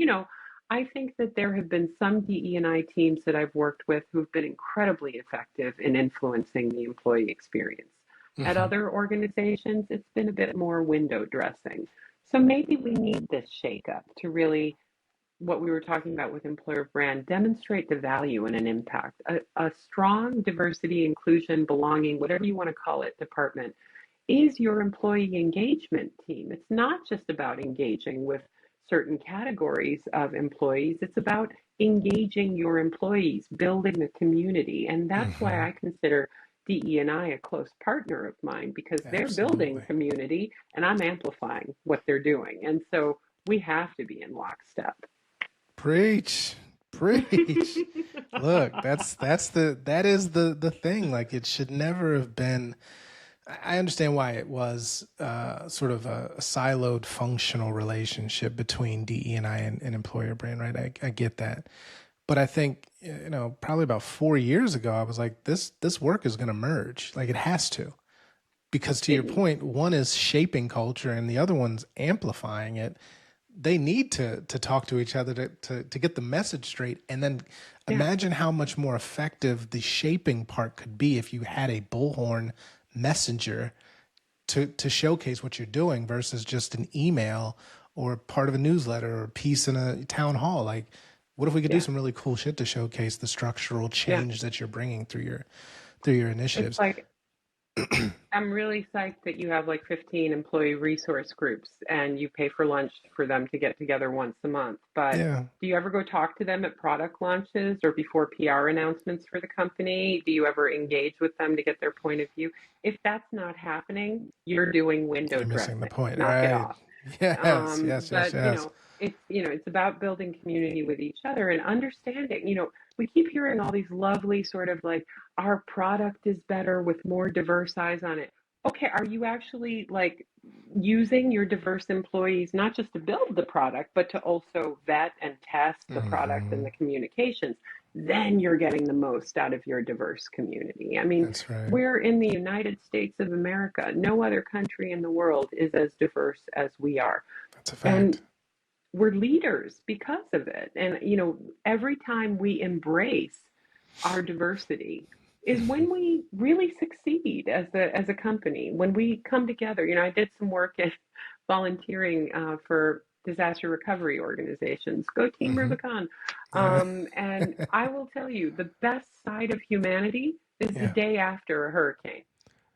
I think that there have been some DE&I teams that I've worked with who've been incredibly effective in influencing the employee experience. At Mm-hmm. other organizations, it's been a bit more window dressing. So maybe we need this shakeup to really, what we were talking about with employer brand, demonstrate the value and an impact. A strong diversity, inclusion, belonging, whatever you want to call it, department is your employee engagement team. It's not just about engaging with certain categories of employees, it's about engaging your employees, building a community. And that's why Mm-hmm. I consider DE&I a close partner of mine because they're building Absolutely. community and I'm amplifying what they're doing. And so we have to be in lockstep. Preach. Preach. Look, that is the thing. Like it should never have been. I understand why it was sort of a siloed functional relationship between DE and I and employer brand, right? I get that. But I think, probably about 4 years ago, I was like, this work is going to merge. Like it has to. Because to your It, point, one is shaping culture and the other one's amplifying it. They need to talk to each other to get the message straight. And then yeah, imagine how much more effective the shaping part could be if you had a bullhorn messenger to showcase what you're doing versus just an email or part of a newsletter or a piece in a town hall. Like, what if we could do yeah, some really cool shit to showcase the structural yeah. change that you're bringing through your It's initiatives? like I'm really psyched that you have like 15 employee resource groups and you pay for lunch for them to get together once a month. But Yeah. do you ever go talk to them at product launches or before PR announcements for the company? Do you ever engage with them to get their point of view? If that's not happening, you're doing window You're missing the dressing. point, Knock it right? off. Yes, yes, yes, But yes. it's about building community with each other and understanding. We keep hearing all these lovely sort of like our product is better with more diverse eyes on it. Okay, are you actually like using your diverse employees not just to build the product, but to also vet and test the product and Hmm. the communications? Then you're getting the most out of your diverse community. I mean, That's right. we're in the United States of America. No other country in the world is as diverse as we are. That's a And fact. we're leaders because of it. And, every time we embrace our diversity is when we really succeed as a company. When we come together, I did some work in volunteering for disaster recovery organizations. Go Team Hmm. Rubicon. Yeah. And I will tell you, the best side of humanity is the Yeah. day after a hurricane.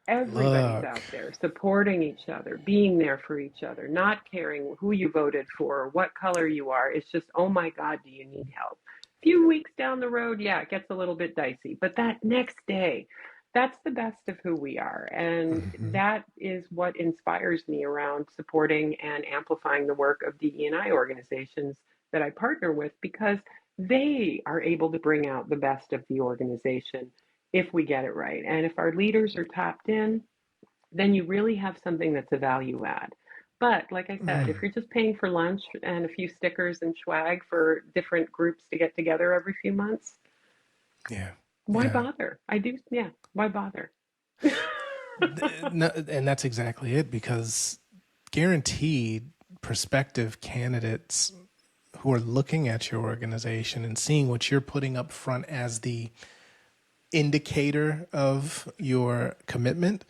Everybody's Look. out there supporting each other, being there for each other, not caring who you voted for or what color you are. It's just, oh my God, do you need help? few weeks down the road, yeah, it gets a little bit dicey. But that next day, that's the best of who we are. And Hmm. that is what inspires me around supporting and amplifying the work of DE&I organizations that I partner with because they are able to bring out the best of the organization if we get it right. And if our leaders are tapped in, then you really have something that's a value add. But like I said, if Mm, you're just paying for lunch and a few stickers and swag for different groups to get together every few months, yeah, why yeah. bother? I do, yeah, why bother? No, and that's exactly it because guaranteed prospective candidates who are looking at your organization and seeing what you're putting up front as the indicator of your commitment,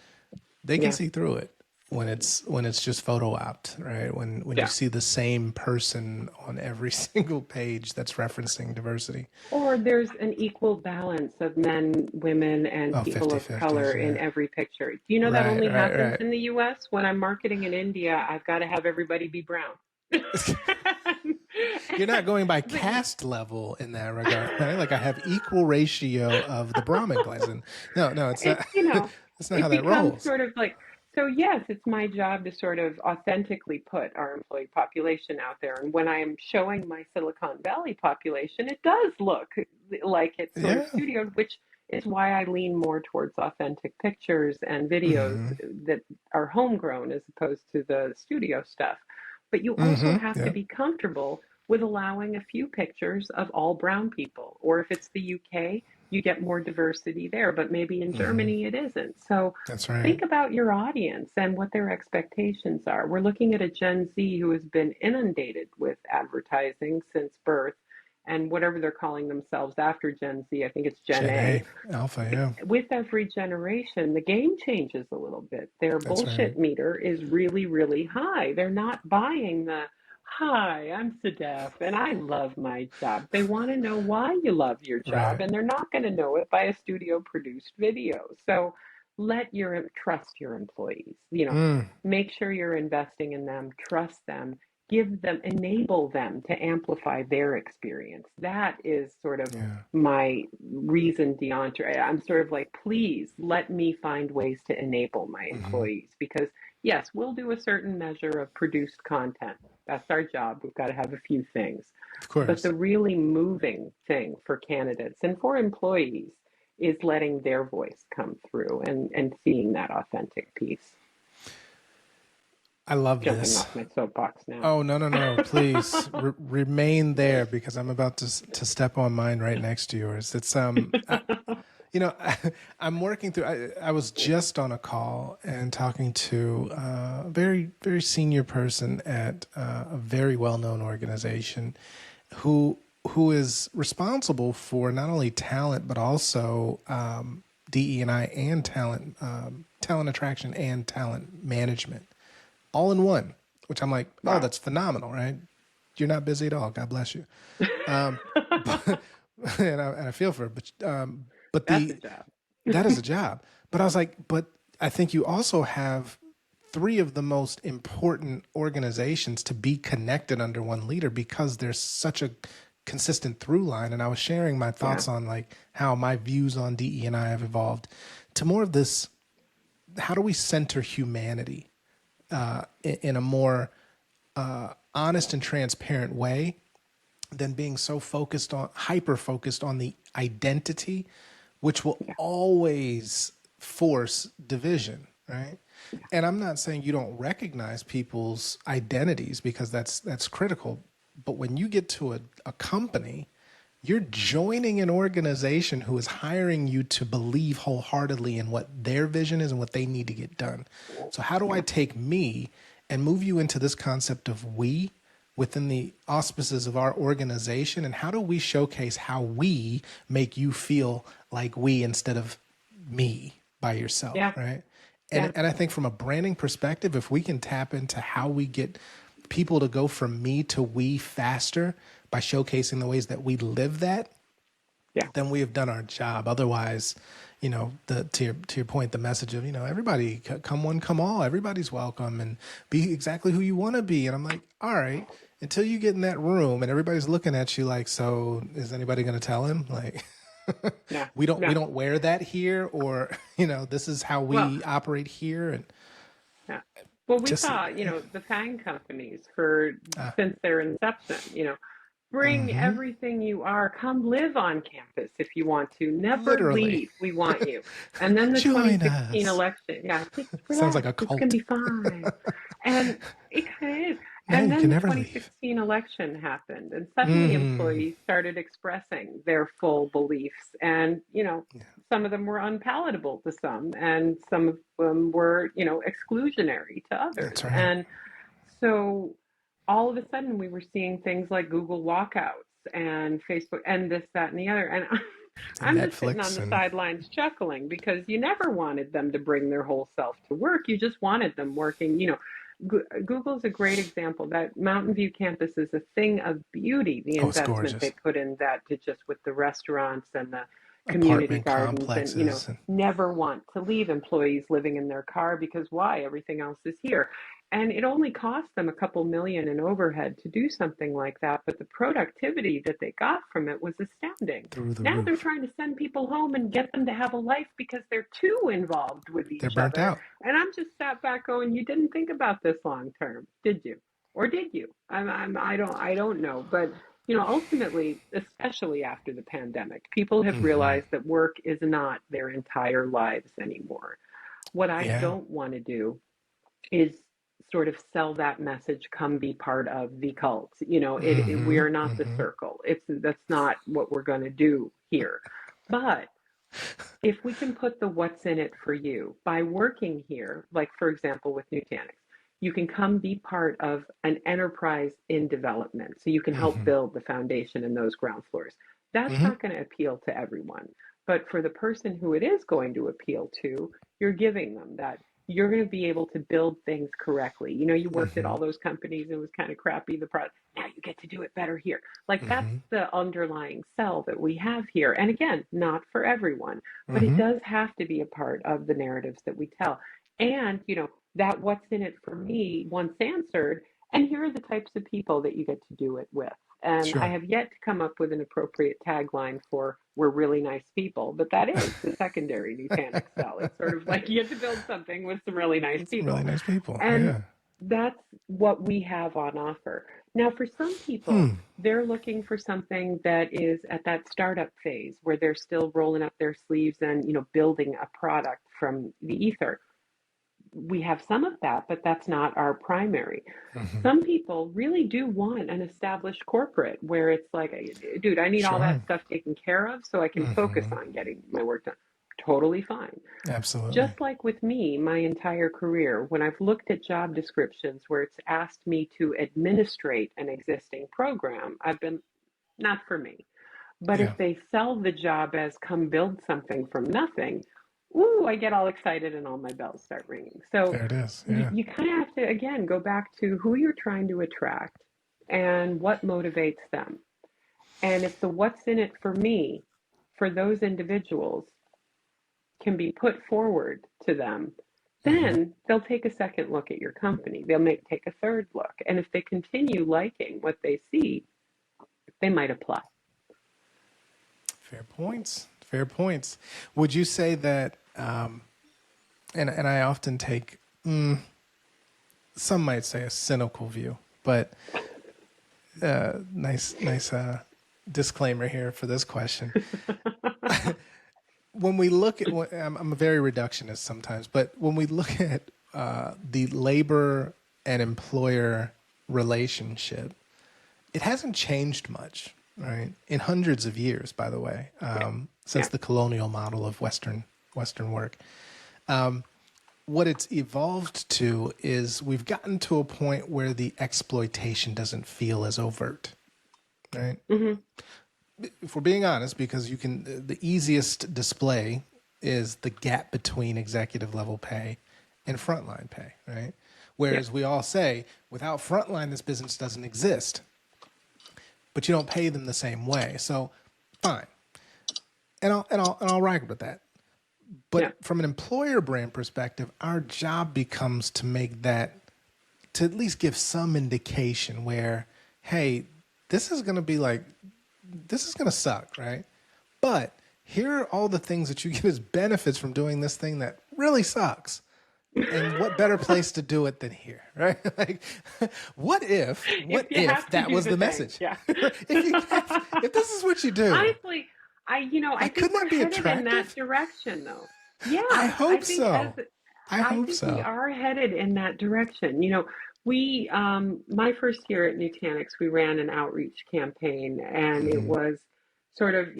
they can Yeah, see through it when it's just photo opt, right? When you yeah. see the same person on every single page that's referencing diversity. Or there's an equal balance of men, women, and Oh, people of 50/50s, color in yeah. every picture. Do you know that Right, only right, happens right. in the US? When I'm marketing in India, I've got to have everybody be brown. You're not going by But caste level in that regard, right? Like I have equal ratio of the Brahmin class, and no, it's it's, not. you know, That's not how it that becomes rolls. sort of like, so yes, it's my job to sort of authentically put our employee population out there. And when I am showing my Silicon Valley population, it does look like it's sort of Yeah. studio, which is why I lean more towards authentic pictures and videos Mm-hmm. that are homegrown as opposed to the studio stuff. But you also Mm-hmm. have to Yep. be comfortable with allowing a few pictures of all brown people. Or if it's the UK, you get more diversity there, but maybe in Mm-hmm. Germany it isn't. So That's right. think about your audience and what their expectations are. We're looking at a Gen Z who has been inundated with advertising since birth and whatever they're calling themselves after Gen Z, I think it's Gen Gen A, A. Alpha, yeah. With every generation, the game changes a little bit. Their That's right. bullshit meter is really, really high. They're not buying the, hi, I'm Sedef and I love my job. They want to know why you love your job, Right. and they're not going to know it by a studio produced video. So trust your employees, Mm. make sure you're investing in them, trust them, give them, enable them to amplify their experience. That is sort of Yeah. my reason d'entre. I'm sort of like, please let me find ways to enable my Mm-hmm. employees because, yes, we'll do a certain measure of produced content. That's our job. We've got to have a few things. Of But course. the really moving thing for candidates and for employees is letting their voice come through and seeing that authentic piece. I love Jumping this. off my soapbox now. Oh, no, no, no. Please remain there because I'm about to step on mine right next to yours. It's you know, I'm working through. I was just on a call and talking to a very, very senior person at a very well-known organization, who is responsible for not only talent but also DE&I and talent attraction and talent management, all in one. Which I'm like, oh, Wow. that's phenomenal, right? You're not busy at all. God bless you. But, and I feel for it, but That's a the job. that is a job. But I was like, but I think you also have three of the most important organizations to be connected under one leader because there's such a consistent through line. And I was sharing my Yeah. thoughts on like how my views on DE and I have evolved to more of this. How do we center humanity in a more honest and transparent way than being so hyper focused on the identity, which will Yeah. always force division, right? And I'm not saying you don't recognize people's identities because that's critical. But when you get to a company, you're joining an organization who is hiring you to believe wholeheartedly in what their vision is and what they need to get done. So how do I Yeah. take me and move you into this concept of we within the auspices of our organization? And how do we showcase how we make you feel like we instead of me by yourself, Yeah. right? Yeah. And I think from a branding perspective, if we can tap into how we get people to go from me to we faster by showcasing the ways that we live that, Yeah. then we have done our job. Otherwise, the to your point, the message of everybody come one, come all, everybody's welcome, and be exactly who you want to be. And I'm like, all right, until you get in that room and everybody's looking at you like, so is anybody going to tell him? Like, Yeah, we yeah. don't wear that here, or, this is how Well, we operate here. And yeah. Well, we just, saw, the FANG companies for since their inception, bring mm-hmm, everything you are. Come live on campus if you want to. Never literally leave. We want you. And then the join 2016 us. election. Yeah, just Sounds like relax. a It's going cult. to be fine. And it kind of is. No, And you then can the never leave. 2016 election happened, and suddenly Mm-hmm. employees started expressing their full beliefs. And, Yeah, some of them were unpalatable to some, and some of them were, exclusionary to others. that's right. And so all of a sudden we were seeing things like Google walkouts and Facebook and this, that, and the other. And And I'm just sitting on Netflix the and sidelines chuckling because you never wanted them to bring their whole self to work. You just wanted them working. Google's a great example. That Mountain View campus is a thing of beauty. The oh, it's investment they gorgeous. put in that to just with the restaurants and the community Apartment gardens, and complexes and never want to leave employees living in their car because why? Everything else is here. And it only cost them a couple million in overhead to do something like that, but the productivity that they got from it was astounding. through the Now they're roof. trying to send people home and get them to have a life because they're too involved with They're each burnt other. out. And I'm just sat back going, you didn't think about this long term, did you? Or did you? I don't know. But ultimately, especially after the pandemic, people have Mm-hmm. realized that work is not their entire lives anymore. What I Yeah. don't want to do is sort of sell that message, come be part of the cult. We Mm-hmm. are not the Mm-hmm. circle. That's not what we're going to do here. But if we can put the what's in it for you by working here, like for example with Nutanix, you can come be part of an enterprise in development. So you can help Mm-hmm. build the foundation in those ground floors. That's Mm-hmm. not going to appeal to everyone. But for the person who it is going to appeal to, you're giving them that. You're going to be able to build things correctly. You worked at Mm-hmm. all those companies, it was kind of crappy, the product. Now you get to do it better here. Like that's Mm-hmm. the underlying sell that we have here. And again, not for everyone, but it Mm-hmm. does have to be a part of the narratives that we tell. And, that what's in it for me once answered, and here are the types of people that you get to do it with. And I Sure. have yet to come up with an appropriate tagline for we're really nice people, but that is the secondary Nutanix sell. It's sort of like you get to build something with some really nice With some really people. nice people. And Yeah. that's what we have on offer. Now, for some people, Hmm. they're looking for something that is at that startup phase where they're still rolling up their sleeves and, building a product from the ether. We have some of that, but that's not our primary. Mm-hmm. Some people really do want an established corporate where it's like, dude, I need all that Sure. stuff taken care of so I can focus Mm-hmm. on getting my work done. Totally fine. Absolutely. Just like with me, my entire career, when I've looked at job descriptions where it's asked me to administrate an existing program, I've been, not for me. But Yeah. if they sell the job as come build something from nothing, ooh, I get all excited and all my bells start ringing. So There it is. you, Yeah. you kind of have to, again, go back to who you're trying to attract and what motivates them. And if the what's in it for me, for those individuals, can be put forward to them, Mm-hmm. then they'll take a second look at your company. They'll take a third look. And if they continue liking what they see, they might apply. Fair points. Fair points. Would you say that? And I often take some might say a cynical view, but nice disclaimer here for this question. When we look at, I'm a very reductionist sometimes, but when we look at the labor and employer relationship, it hasn't changed much, right? In hundreds of years, by the way, since Yeah. the colonial model of Western work. What it's evolved to is we've gotten to a point where the exploitation doesn't feel as overt, right? Mm-hmm. If we're being honest, because the easiest display is the gap between executive level pay and frontline pay, right? Yeah. Whereas we all say, without frontline, this business doesn't exist, but you don't pay them the same way. So fine. And I'll ride with that. Yeah. But from an employer brand perspective, our job becomes to make that, to at least give some indication where, hey, this is going to be like, this is going to suck, right? But here are all the things that you get as benefits from doing this thing that really sucks. And what better place to do it than here, right? Like, what If you if have to that do was the the thing, message? yeah. If this is what you do, Honestly, I like, think couldn't we're that be headed in that attractive? direction, though. I Yeah, hope so. I I hope think we so. are headed in that direction. We my first year at Nutanix, we ran an outreach campaign, and it Hmm. was sort of,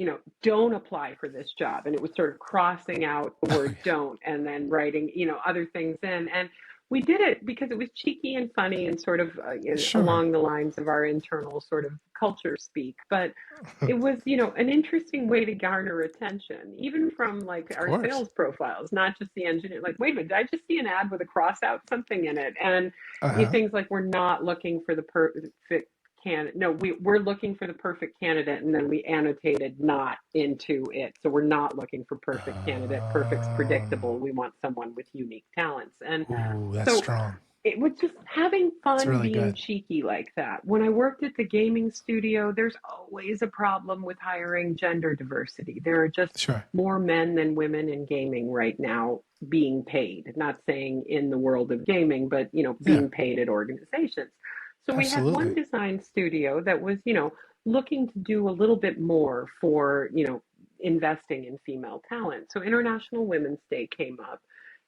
don't apply for this job, and it was sort of crossing out the Oh word yeah, don't and then writing, other things in, and we did it because it was cheeky and funny and sort of sure. along the lines of our internal sort of culture speak, but it was, an interesting way to garner attention, even from like Of our course. sales profiles, not just the engineer. Like, wait a minute, did I just see an ad with a cross out something in it? And Uh huh. things like, we're not looking for the perfect candidate. No, we're looking for the perfect candidate, and then we annotated not into it. So we're not looking for perfect candidate. Perfect's predictable. We want someone with unique talents. And Ooh, that's so strong. it was just having It's fun really being good. cheeky like that. When I worked at the gaming studio, there's always a problem with hiring gender diversity. There are just Sure. more men than women in gaming right now being paid. Not saying in the world of gaming, but Yeah. being paid at organizations. So we had one Absolutely. design studio that was, looking to do a little bit more for, investing in female talent. So International Women's Day came up,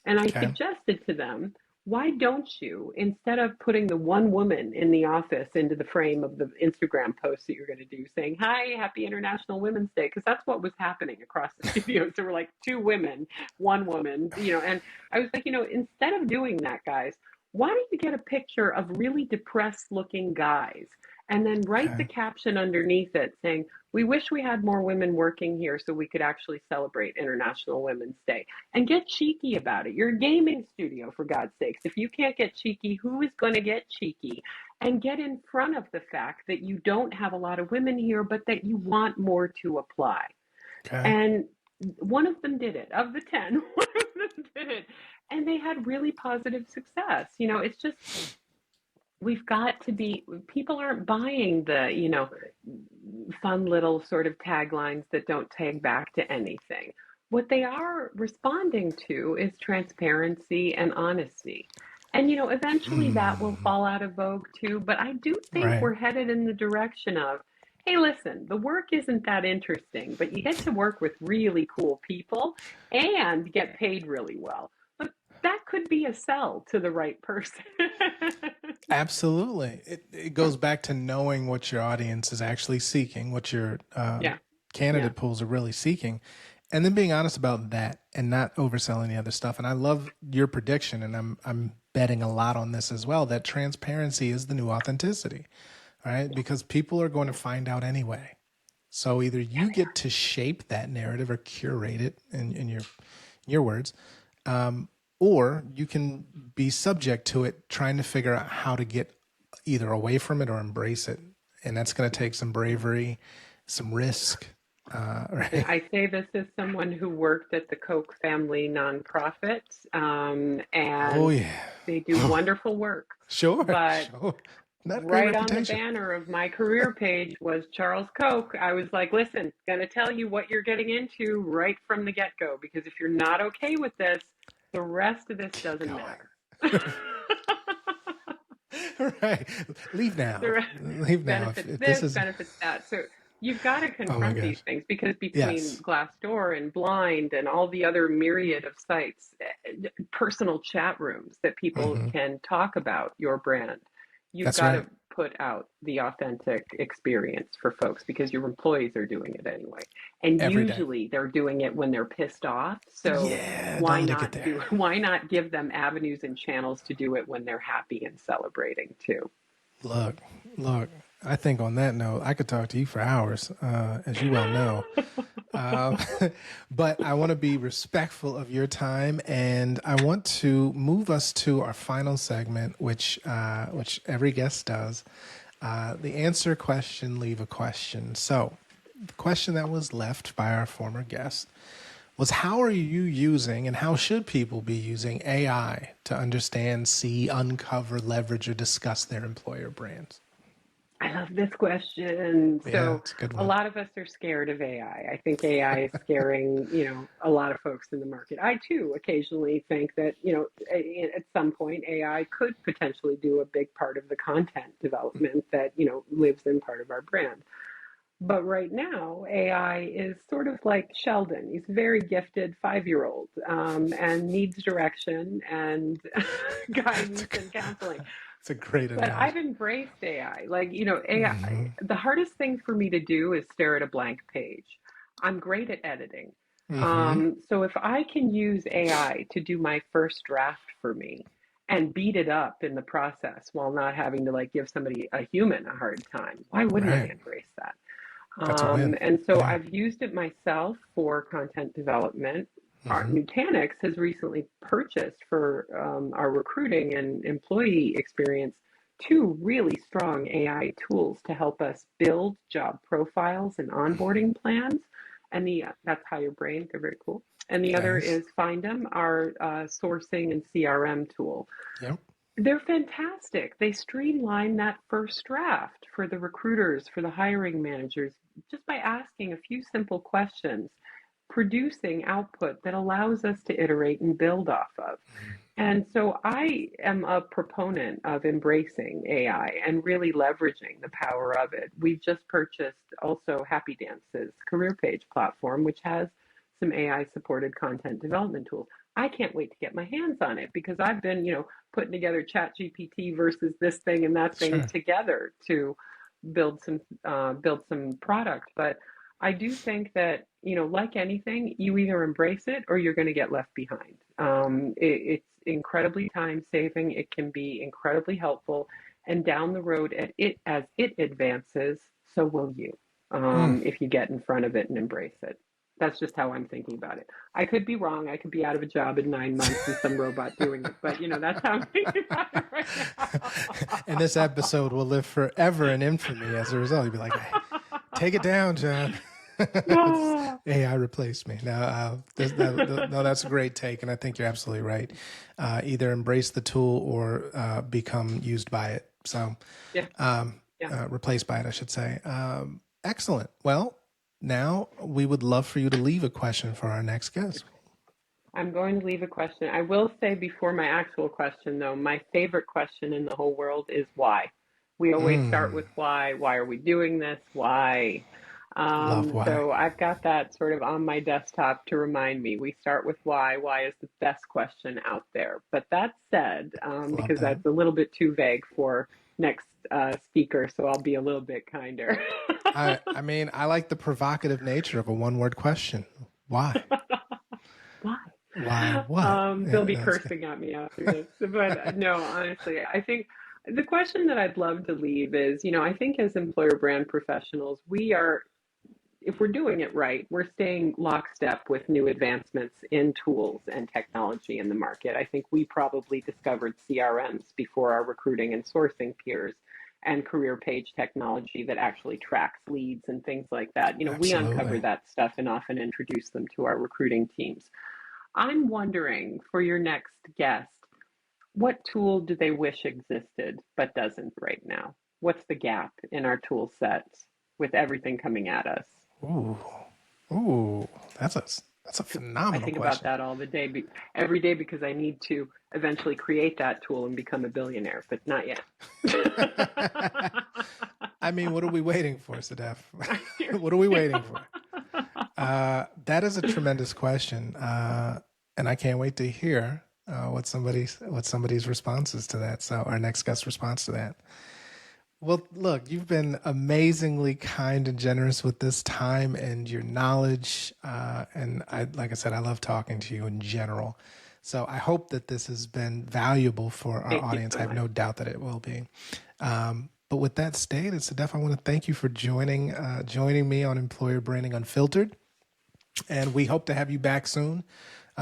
and I Okay. suggested to them, why don't you, instead of putting the one woman in the office into the frame of the Instagram post that you're going to do, saying, hi, happy International Women's Day, because that's what was happening across the studios. There were like two women, one woman, and I was like, instead of doing that, guys, why don't you get a picture of really depressed looking guys and then write the Okay. caption underneath it saying, we wish we had more women working here so we could actually celebrate International Women's Day, and get cheeky about it. You're a gaming studio, for God's sakes. If you can't get cheeky, who is going to get cheeky? And get in front of the fact that you don't have a lot of women here, but that you want more to apply. Okay. And one of them did it. Of the 10, one of them did it. And they had really positive success. It's just, we've got to be, people aren't buying the, fun little sort of taglines that don't tag back to anything. What they are responding to is transparency and honesty. And, eventually that will Mm, fall out of vogue too. But I do think right. we're headed in the direction of, hey, listen, the work isn't that interesting, but you get to work with really cool people and get paid really well. But that could be a sell to the right person. Absolutely. It goes back to knowing what your audience is actually seeking, what your Yeah. Yeah. candidate pools are really seeking, and then being honest about that and not overselling the other stuff. And I love your prediction, and I'm betting a lot on this as well, that transparency is the new authenticity, right? Because people are going to find out anyway. So either Yeah, you they get to shape that narrative or curate it in your words, or you can be subject to it, trying to figure out how to get either away from it or embrace it. And that's going to take some bravery, some risk, And right? I say this as someone who worked at the Koch family nonprofit, Oh and yeah, they do wonderful work. sure, But sure. Not a great right on the reputation. banner of my career page was Charles Koch. I was like, listen, gonna tell you what you're getting into right from the get go, because if you're not okay with this, the rest of this Keep doesn't matter. going. Right. Leave now. The Leave now. benefits If this this, is, benefits that. So you've got to oh my confront these gosh. things, because between Yes. Glassdoor and Blind and all the other myriad of sites, personal chat rooms that people Hmm. can talk about your brand, you've That's got to right. put out the authentic experience for folks, because your employees are doing it anyway. And Every day. usually they're doing it when they're pissed off. So Yeah. Don't let it get there. why not give them avenues and channels to do it when they're happy and celebrating too? Look, look, I think on that note, I could talk to you for hours, as you well know. Um, but I want to be respectful of your time, and I want to move us to our final segment, which every guest does. The answer question, leave a question. So, the question that was left by our former guest was, how are you using and how should people be using AI to understand, see, uncover, leverage, or discuss their employer brands? I love this question. Yeah, So, it's a good a one. lot of us are scared of AI. I think AI is scaring, a lot of folks in the market. I too occasionally think that, at some point AI could potentially do a big part of the content development that, lives in part of our brand. But right now, AI is sort of like Sheldon. He's a very gifted 5-year-old and needs direction and It's a, guidance and counseling. it's a great But I've analogy. embraced AI. Like, AI, Hmm. the hardest thing for me to do is stare at a blank page. I'm great at editing. Hmm. So if I can use AI to do my first draft for me and beat it up in the process while not having to like give somebody a human a hard time, why wouldn't I Right. embrace that? That's a win. And so Yeah. I've used it myself for content development. Our Hmm. Nutanix has recently purchased for our recruiting and employee experience two really strong AI tools to help us build job profiles and onboarding plans. And that's Higher Brain. They're very cool. And the other Nice. is Findem, our sourcing and CRM tool. Yep. They're fantastic. They streamline that first draft for the recruiters, for the hiring managers, just by asking a few simple questions, producing output that allows us to iterate and build off of. And so I am a proponent of embracing AI and really leveraging the power of it. We've just purchased also Happy Dance's career page platform, which has some AI supported content development tools. I can't wait to get my hands on it because I've been, putting together Chat GPT versus this thing and that thing Sure. together to build some product. But I do think that, like anything, you either embrace it or you're going to get left behind. It's incredibly time saving. It can be incredibly helpful. And down the road, as it advances, so will you Mm. if you get in front of it and embrace it. That's just how I'm thinking about it. I could be wrong. I could be out of a job in 9 months and some robot doing it. But, that's how I'm thinking about it right And this episode will live forever in infamy as a result. You'll be like, hey, take it down, John. now. AI replaced me. Now, no, that's a great take, and I think you're absolutely right. Either embrace the tool or become used by it. So, Yeah, um, yeah. replaced by it, I should say. Excellent. Well, now we would love for you to leave a question for our next guest. I'm going to leave a question. I will say before my actual question, though, my favorite question in the whole world is why. We always start Mm, with why. Why are we doing this? Why? love why. So I've got that sort of on my desktop to remind me. We start with why. Why is the best question out there? But that said, Love because that. that's a little bit too vague for next speaker, so I'll be a little bit kinder. I mean, I like the provocative nature of a one-word question. Why? Why? Why? What? They'll Yeah, be that's good. cursing at me after this. But no, honestly, I think the question that I'd love to leave is, I think as employer brand professionals, if we're doing it right, we're staying lockstep with new advancements in tools and technology in the market. I think we probably discovered CRMs before our recruiting and sourcing peers and career page technology that actually tracks leads and things like that. We uncover Absolutely. that stuff and often introduce them to our recruiting teams. I'm wondering for your next guest, what tool do they wish existed but doesn't right now? What's the gap in our tool sets with everything coming at us? Ooh, ooh, that's a I phenomenal think about question. that all the day, every day, because I need to eventually create that tool and become a billionaire, but not yet. I mean, what are we waiting for, Sedef? What are we Seriously. waiting for? That is a tremendous question, and I can't wait to hear what somebody's responses to that. So our next guest response to that. Well, look, you've been amazingly kind and generous with this time and your knowledge. And like I said, I love talking to you in general. So I hope that this has been valuable for our Thank you audience. so I have much. no doubt that it will be. But with that stated, Sedef, I want to thank you for joining me on Employer Branding Unfiltered, and we hope to have you back soon,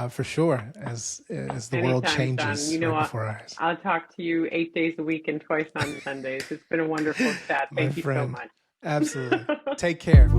for sure, as the world Anytime, John. changes right before our eyes. I'll talk to you 8 days a week and twice on Sundays. It's been a wonderful chat. My Thank you so friend, much. absolutely. Take care.